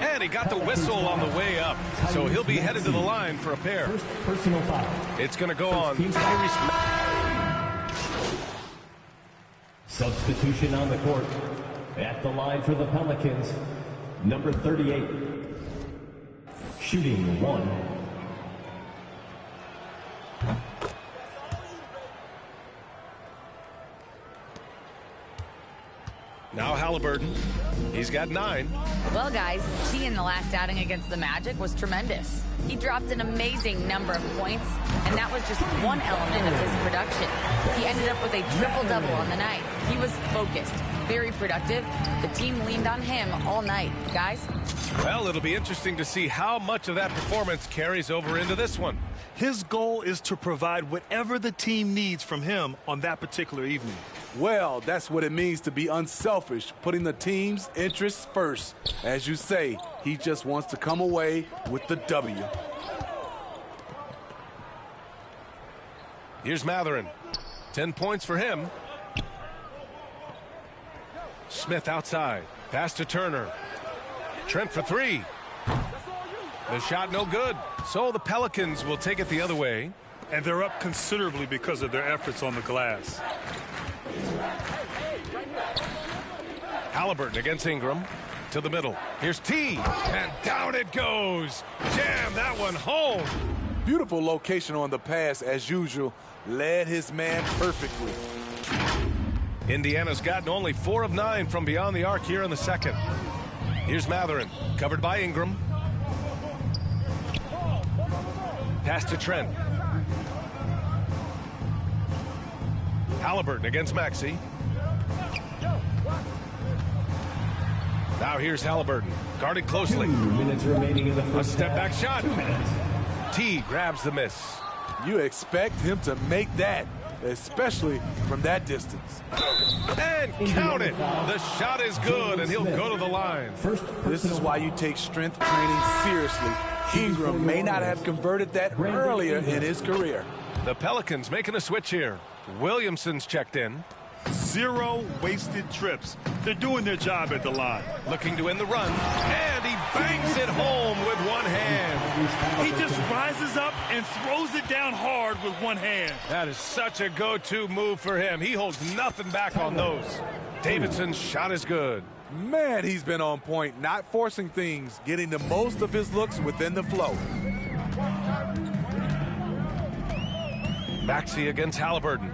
And he got the whistle on the way up. So he'll be headed to the line for a pair. First personal foul. It's going to go on Tyrese. Substitution on the court. At the line for the Pelicans, number 38. Shooting 1. Now Halliburton. He's got 9. Well, guys, T in the last outing against the Magic was tremendous. He dropped an amazing number of points, and that was just one element of his production. He ended up with a triple-double on the night. He was focused, very productive. The team leaned on him all night. Guys? Well, it'll be interesting to see how much of that performance carries over into this one. His goal is to provide whatever the team needs from him on that particular evening. Well, that's what it means to be unselfish, putting the team's interests first. As you say, he just wants to come away with the W. Here's Matherin. 10 points for him. Smith outside. Pass to Turner. Trent for 3. The shot no good. So the Pelicans will take it the other way. And they're up considerably because of their efforts on the glass. Halliburton against Ingram. To the middle. Here's T. And down it goes. Jam that one home. Beautiful location on the pass as usual. Led his man perfectly. Indiana's gotten only 4 of 9 from beyond the arc here in the second. Here's Matherin. Covered by Ingram. Pass to Trent. Halliburton against Maxey. Now here's Halliburton. Guarded closely. 2 minutes remaining in the first A step back shot. 2 minutes. T grabs the miss. You expect him to make that, especially from that distance. And count it. The shot is good, and he'll go to the line. This is why you take strength training seriously. Ingram may not have converted that earlier in his career. The Pelicans making a switch here. Williamson's checked in. 0 wasted trips. They're doing their job at the line. Looking to end the run. And he bangs it home with one hand. He just rises up and throws it down hard with one hand. That is such a go-to move for him. He holds nothing back on those. Davidson's shot is good. Man, he's been on point, not forcing things, getting the most of his looks within the flow. Maxey against Halliburton.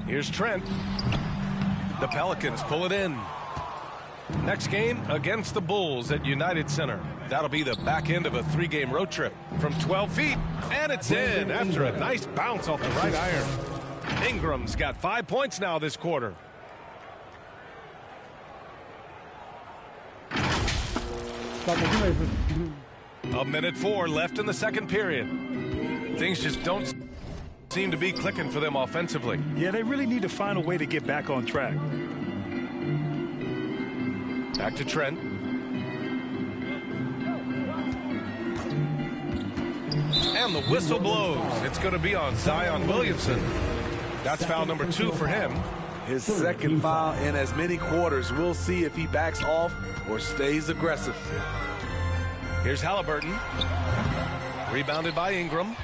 Here's Trent. The Pelicans pull it in. Next game against the Bulls at United Center. That'll be the back end of a 3-game road trip from 12 feet. And it's in after a nice bounce off the right iron. Ingram's got 5 points now this quarter. 1:04 left in the second period. Things just don't seem to be clicking for them offensively. Yeah, they really need to find a way to get back on track. Back to Trent. And the whistle blows. It's going to be on Zion Williamson. That's foul number 2 for him. His second foul in as many quarters. We'll see if he backs off or stays aggressive. Here's Halliburton. Rebounded by Ingram.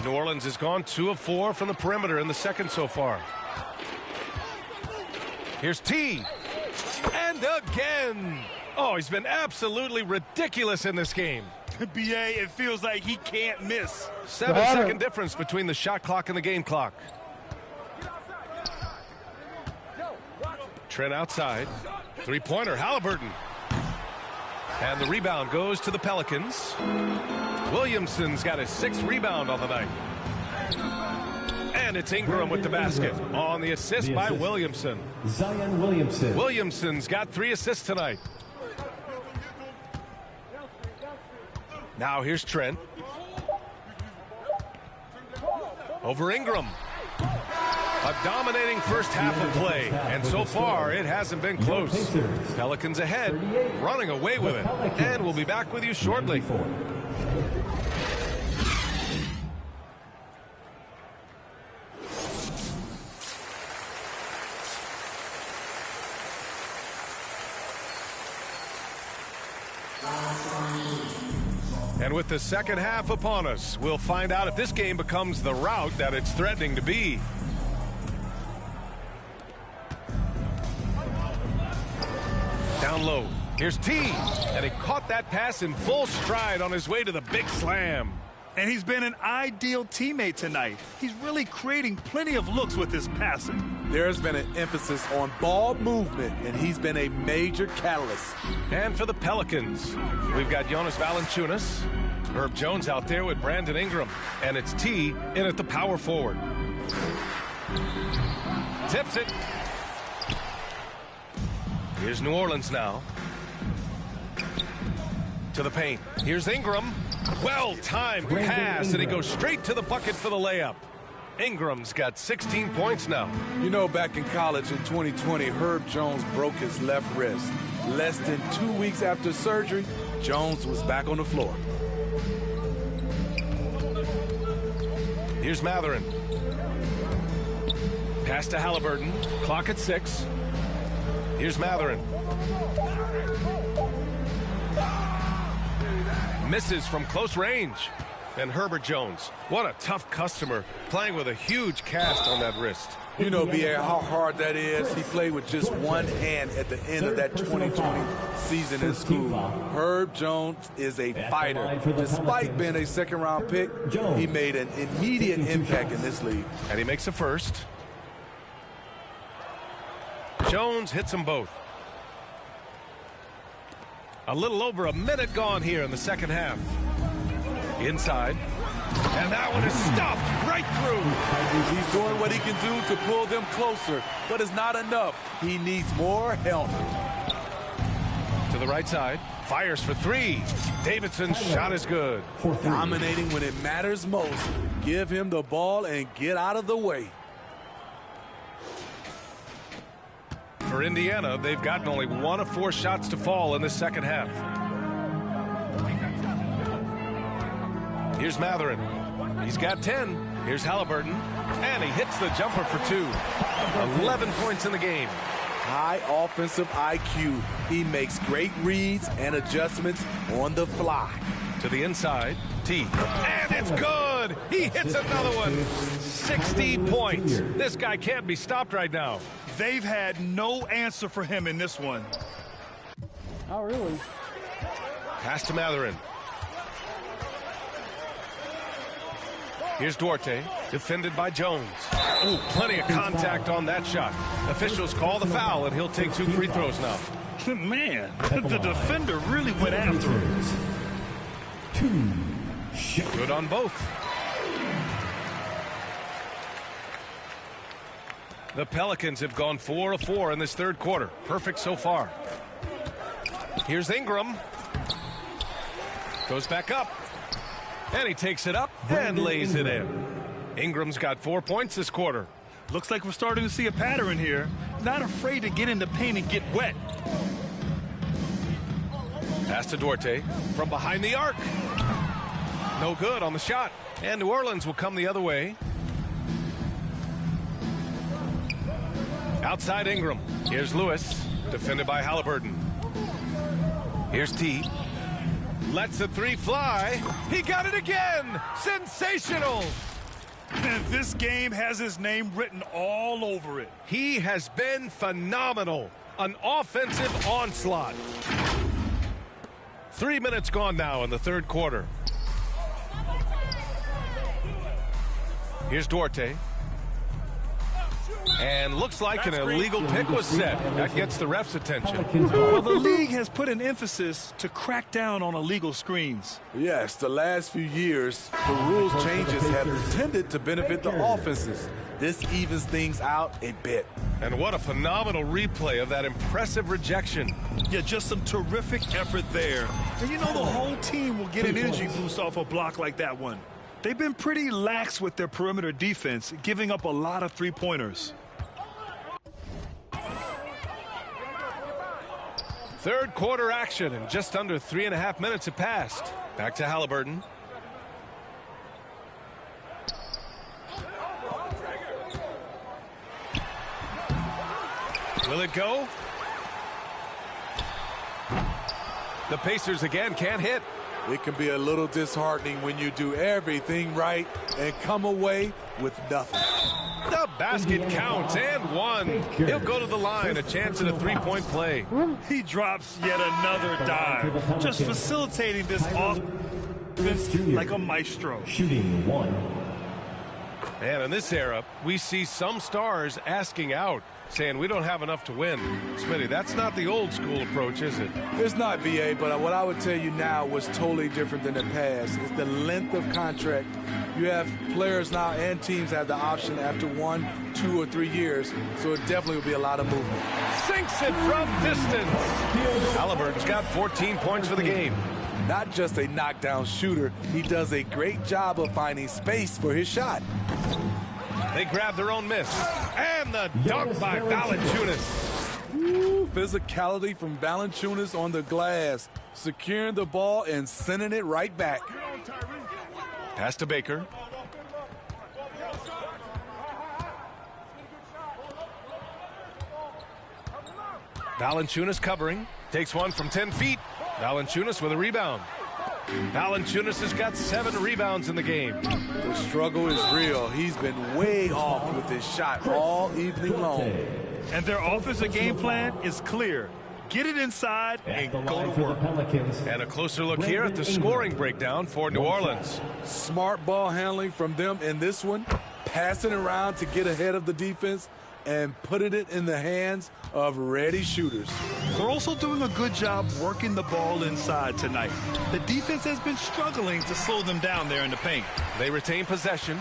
New Orleans has gone 2 of 4 from the perimeter in the second so far. Here's T. And again. Oh, he's been absolutely ridiculous in this game. BA, it feels like he can't miss. 7-second difference between the shot clock and the game clock. Trent outside. Three-pointer, Halliburton. And the rebound goes to the Pelicans. Williamson's got his 6th rebound on the night. And it's Ingram with the basket on the assist by Williamson. Zion Williamson. Williamson's got 3 assists tonight. Now here's Trent. Over Ingram. A dominating first half of play, and so far it hasn't been close. Pelicans ahead, running away with it, and we'll be back with you shortly. And with the second half upon us, we'll find out if this game becomes the rout that it's threatening to be. Down low. Here's T. And he caught that pass in full stride on his way to the big slam. And he's been an ideal teammate tonight. He's really creating plenty of looks with his passing. There's been an emphasis on ball movement, and he's been a major catalyst. And for the Pelicans, we've got Jonas Valanciunas, Herb Jones out there with Brandon Ingram, and it's T in at the power forward. Tips it. Here's New Orleans now. To the paint. Here's Ingram. Well-timed pass, and he goes straight to the bucket for the layup. Ingram's got 16 points now. You know, back in college in 2020, Herb Jones broke his left wrist. Less than 2 weeks after surgery, Jones was back on the floor. Here's Matherin. Pass to Halliburton. Clock at 6. Here's Matherin. Misses from close range. And Herbert Jones, what a tough customer, playing with a huge cast on that wrist. You know, B.A., how hard that is. He played with just one hand at the end of that 2020 season in school. Herb Jones is a fighter. Despite being a second-round pick, he made an immediate impact in this league. And he makes a first. Jones hits them both. A little over a minute gone here in the second half. Inside. And that one is stuffed right through. He's doing what he can do to pull them closer, but it's not enough. He needs more help. To the right side. Fires for 3. Davidson's shot is good. Dominating when it matters most. Give him the ball and get out of the way. For Indiana, they've gotten only 1 of 4 shots to fall in the second half. Here's Matherin. He's got 10. Here's Halliburton. And he hits the jumper for 2. 11 points in the game. High offensive IQ. He makes great reads and adjustments on the fly. To the inside. T. And it's good. He hits another one. 60 points. This guy can't be stopped right now. They've had no answer for him in this one. Oh, really? Pass to Matherin. Here's Duarte, defended by Jones. Ooh, plenty of contact on that shot. Officials call the foul, and he'll take 2 free throws now. Man, the defender really went after him. 2 shots. Good on both. The Pelicans have gone 4 of 4 in this third quarter. Perfect so far. Here's Ingram. Goes back up. And he takes it up and lays it in. Ingram's got 4 points this quarter. Looks like we're starting to see a pattern here. Not afraid to get in the paint and get wet. Pass to Duarte from behind the arc. No good on the shot. And New Orleans will come the other way. Outside Ingram. Here's Lewis, defended by Halliburton. Here's T. Lets the three fly. He got it again. Sensational. And this game has his name written all over it. He has been phenomenal. An offensive onslaught. 3 minutes gone now in the third quarter. Here's Duarte. And looks like an illegal pick was set. That gets the ref's attention. Well, the league has put an emphasis to crack down on illegal screens. Yes, the last few years, the rules changes have tended to benefit the offenses. This evens things out a bit. And what a phenomenal replay of that impressive rejection. Yeah, just some terrific effort there. And you know the whole team will get an energy boost off a block like that one. They've been pretty lax with their perimeter defense, giving up a lot of three-pointers. Third quarter action, and just under 3.5 minutes have passed. Back to Halliburton. Will it go? The Pacers again can't hit. It can be a little disheartening when you do everything right and come away with nothing. The basket counts, and one. He'll go to the line, a chance at a three-point play. He drops yet another dive, just facilitating this offense like a maestro. Shooting one. And in this era, we see some stars asking out, saying we don't have enough to win. Smitty, that's not the old school approach, is it? It's not, BA, but what I would tell you now was totally different than the past. It's the length of contract. You have players now and teams have the option after 1, 2, or 3 years, so it definitely will be a lot of movement. Sinks it from distance. Halliburton's got 14 points for the game. Not just a knockdown shooter, he does a great job of finding space for his shot. They grab their own miss. And the dunk by Valanciunas. Ooh, physicality from Valanciunas on the glass. Securing the ball and sending it right back. Pass to Baker. Valanciunas covering. Takes one from 10 feet. Valanciunas with a rebound. Valanciunas has got 7 rebounds in the game. The struggle is real. He's been way off with his shot all evening long. And their offensive game plan is clear. Get it inside and go to work. And a closer look here at the scoring breakdown for New Orleans. Smart ball handling from them in this one. Passing around to get ahead of the defense and putting it in the hands of ready shooters. They're also doing a good job working the ball inside tonight. The defense has been struggling to slow them down there in the paint. They retain possession.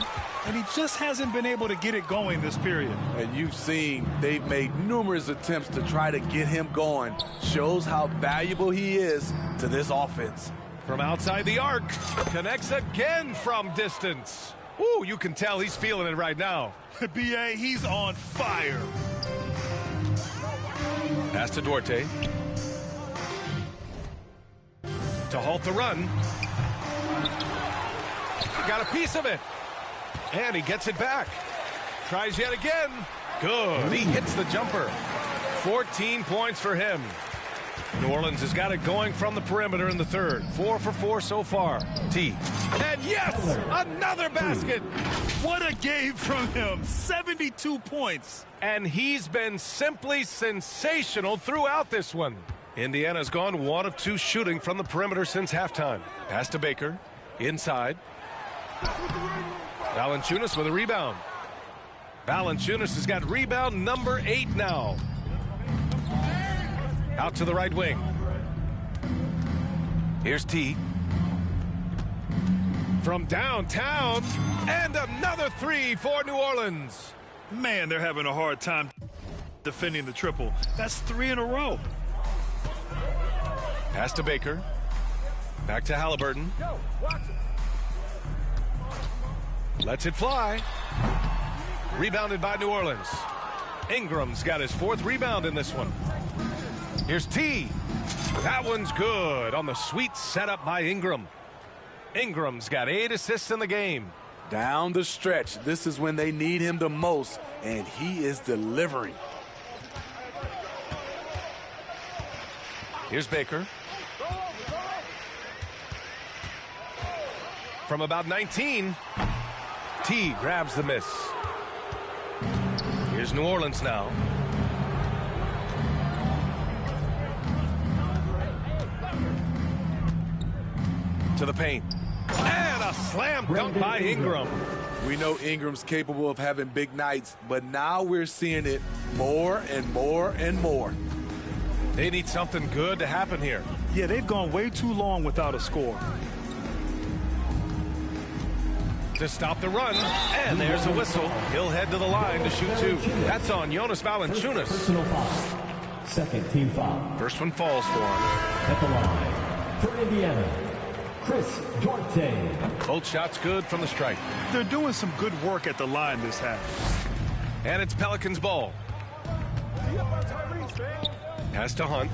And he just hasn't been able to get it going this period. And you've seen they've made numerous attempts to try to get him going. Shows how valuable he is to this offense. From outside the arc, connects again from distance. Ooh, you can tell he's feeling it right now. BA, he's on fire. Pass to Duarte. To halt the run. Got a piece of it. And he gets it back. Tries yet again. Good. He hits the jumper. 14 points for him. New Orleans has got it going from the perimeter in the third. 4 for 4 so far. T. And yes, another basket. What a game from him. 72 points. And he's been simply sensational throughout this one. Indiana's gone 1 of 2 shooting from the perimeter since halftime. Pass to Baker. Inside. Valanciunas with a rebound. Valanciunas has got rebound number 8 now. Out to the right wing. Here's T. From downtown. And another 3 for New Orleans. Man, they're having a hard time defending the triple. That's 3 in a row. Pass to Baker. Back to Halliburton. Lets it fly. Rebounded by New Orleans. Ingram's got his 4th rebound in this one. Here's T. That one's good on the sweet setup by Ingram. Ingram's got 8 assists in the game. Down the stretch, this is when they need him the most, and he is delivering. Here's Baker. From about 19, T grabs the miss. Here's New Orleans now. To the paint. And a slam dunk by Ingram. We know Ingram's capable of having big nights, but now we're seeing it more and more and more. They need something good to happen here. Yeah, they've gone way too long without a score. To stop the run, and there's a whistle. He'll head to the line to shoot 2. That's on Jonas Valanciunas. Personal foul. Second team foul. First one falls for him. At the line for Indiana, Chris Duarte. Both shots good from the stripe. They're doing some good work at the line this half. And it's Pelicans ball. Pass to Hunt.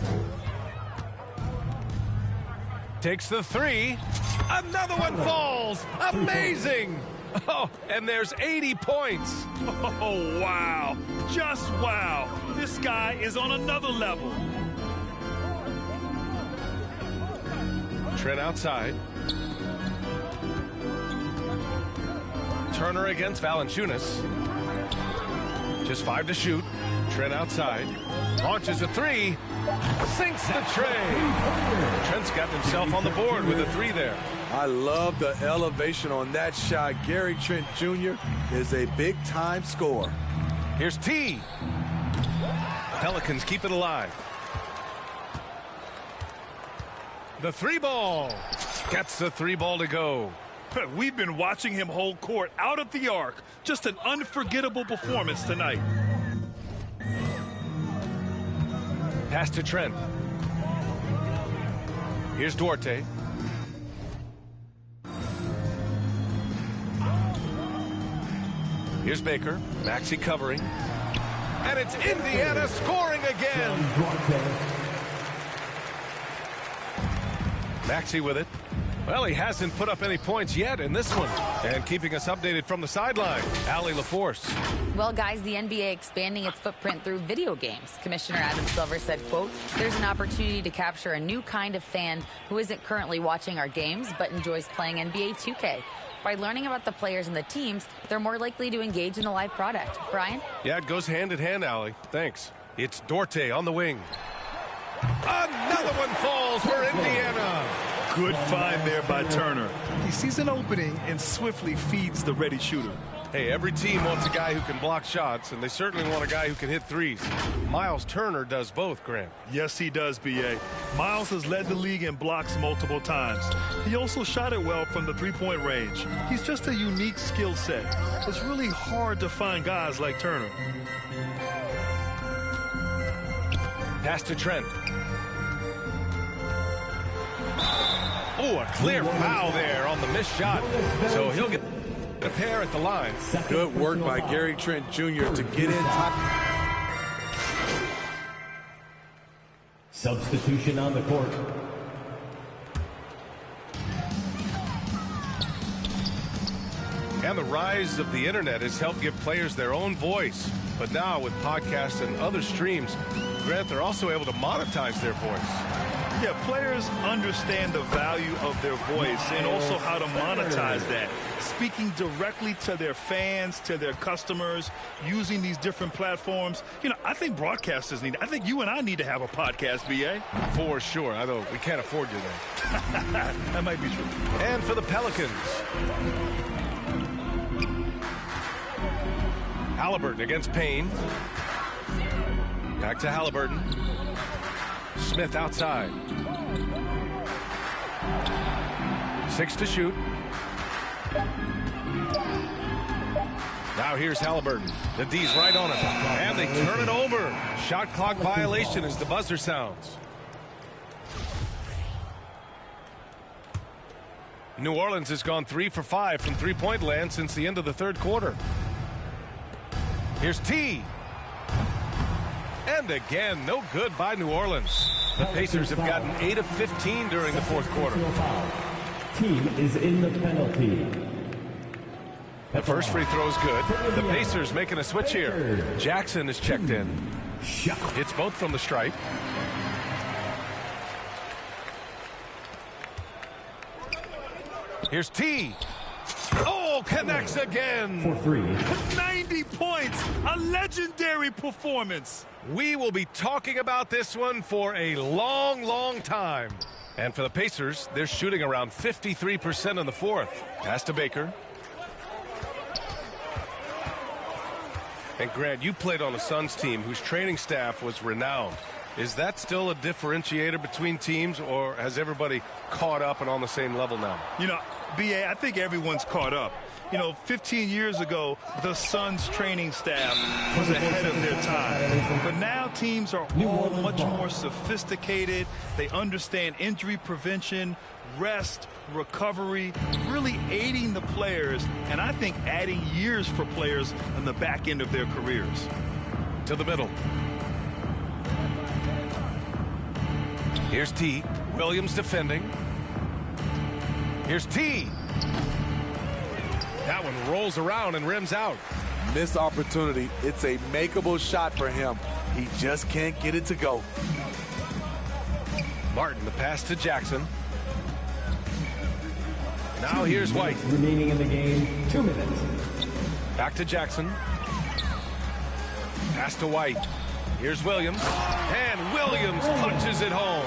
Takes the 3. Another one falls. Amazing. Oh, and there's 80 points. Oh, wow. Just wow. This guy is on another level. Trent outside. Turner against Valanciunas. Just 5 to shoot. Trent outside. Launches a 3. Sinks the tray. Trent's gotten himself on the board with a 3 there. I love the elevation on that shot. Gary Trent Jr. is a big-time scorer. Here's T. Pelicans keep it alive. The 3 ball. Gets the 3 ball to go. We've been watching him hold court out at the arc. Just an unforgettable performance tonight. Pass to Trent. Here's Duarte. Here's Baker. Maxey covering. And it's Indiana scoring again. Maxey with it. Well, he hasn't put up any points yet in this one. And keeping us updated from the sideline, Allie LaForce. Well, guys, the NBA expanding its footprint through video games. Commissioner Adam Silver said, quote, "There's an opportunity to capture a new kind of fan who isn't currently watching our games but enjoys playing NBA 2K. By learning about the players and the teams, they're more likely to engage in the live product." Brian? Yeah, it goes hand in hand, Allie. Thanks. It's Duarte on the wing. Another one falls for Indiana. Good find there by Turner. He sees an opening and swiftly feeds the ready shooter. Hey, every team wants a guy who can block shots, and they certainly want a guy who can hit threes. Miles Turner does both, Grant. Yes, he does, B.A. Miles has led the league in blocks multiple times. He also shot it well from the three-point range. He's just a unique skill set. It's really hard to find guys like Turner. Pass to Trent. Oh, a clear foul there on the missed shot. So he'll get a pair at the line. Good work by Gary Trent Jr. to get in top. Substitution on the court. And the rise of the internet has helped give players their own voice. But now with podcasts and other streams, Grant, they're also able to monetize their voice. Yeah, players understand the value of their voice and also how to monetize that. Speaking directly to their fans, to their customers, using these different platforms. You know, I think broadcasters need, I think you and I need to have a podcast, B.A. For sure, although we can't afford you that. That might be true. And for the Pelicans. Halliburton against Payne. Back to Halliburton. Smith outside. 6 to shoot. Now here's Halliburton. The D's right on him. And they turn it over. Shot clock violation as the buzzer sounds. New Orleans has gone 3 for 5 from three-point land since the end of the third quarter. Here's T. And again, no good by New Orleans. The Pacers have gotten 8 of 15 during the fourth quarter. Team is in the penalty. The first free throw is good. The Pacers making a switch here. Jackson is checked in. Hits both from the stripe. Here's T. Oh, connects again. For 3. 90 points. A legendary performance. We will be talking about this one for a long, long time. And for the Pacers, they're shooting around 53% in the fourth. Pass to Baker. And Grant, you played on a Suns team whose training staff was renowned. Is that still a differentiator between teams, or has everybody caught up and on the same level now? You know, B.A., I think everyone's caught up. You know, 15 years ago, the Suns training staff was ahead of their time. But now teams are all much more sophisticated. They understand injury prevention, rest, recovery, really aiding the players, and I think adding years for players on the back end of their careers. To the middle. Here's T. Williams defending. Here's T. That one rolls around and rims out. Missed opportunity. It's a makeable shot for him. He just can't get it to go. Martin, the pass to Jackson. Now here's White. Remaining in the game, 2 minutes. Back to Jackson. Pass to White. Here's Williams. And Williams punches it home.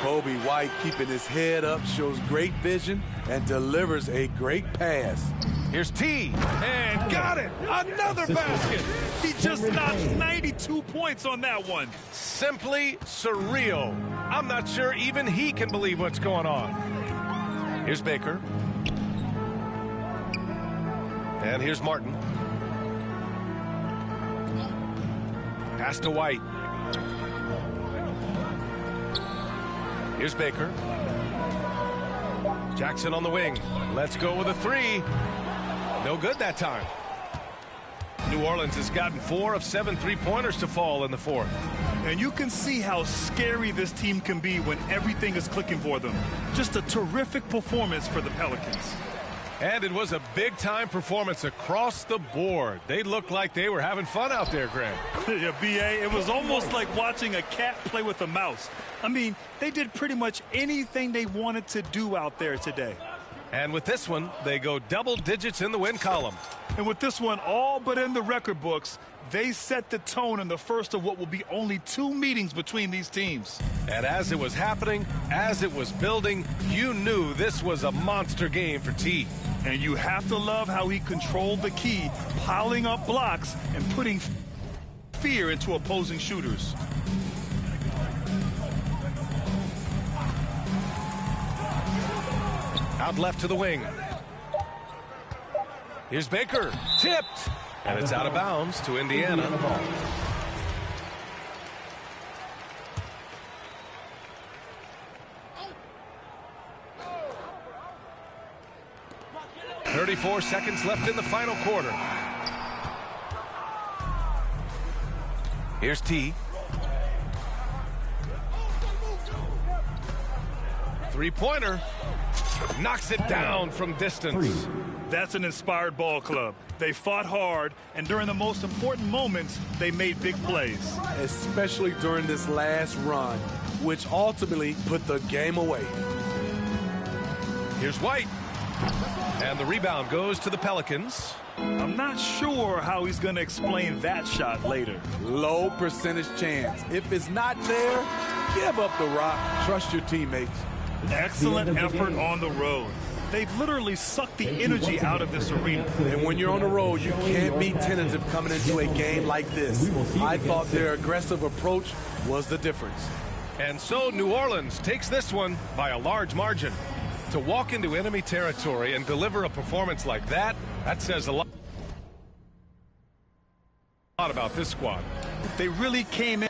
Kobe White keeping his head up, shows great vision, and delivers a great pass. Here's T. And got it. Another basket. He just notched 92 points on that one. Simply surreal. I'm not sure even he can believe what's going on. Here's Baker. And here's Martin. Pass to White. Here's Baker. Jackson on the wing. Let's go with a three. No good that time. New Orleans has gotten 4 of 7 three-pointers to fall in the fourth. And you can see how scary this team can be when everything is clicking for them. Just a terrific performance for the Pelicans. And it was a big-time performance across the board. They looked like they were having fun out there, Grant. Yeah, B.A., it was almost like watching a cat play with a mouse. I mean, they did pretty much anything they wanted to do out there today. And with this one, they go double digits in the win column. And with this one all but in the record books, they set the tone in the first of what will be only 2 meetings between these teams. And as it was happening, as it was building, you knew this was a monster game for T. And you have to love how he controlled the key, piling up blocks and putting fear into opposing shooters. Out left to the wing. Here's Baker. Tipped. And it's out of bounds to Indiana. 34 seconds left in the final quarter. Here's T. Three-pointer. Knocks it down from distance. That's an inspired ball club. They fought hard, and during the most important moments, they made big plays. Especially during this last run, which ultimately put the game away. Here's White. And the rebound goes to the Pelicans. I'm not sure how he's going to explain that shot later. Low percentage chance. If it's not there, give up the rock. Trust your teammates. Excellent effort on the road. They've literally sucked the energy out of this arena. And when you're on the road, you can't be tentative coming into a game like this. I thought their aggressive approach was the difference. And so New Orleans takes this one by a large margin. To walk into enemy territory and deliver a performance like that, that says a lot about this squad. They really came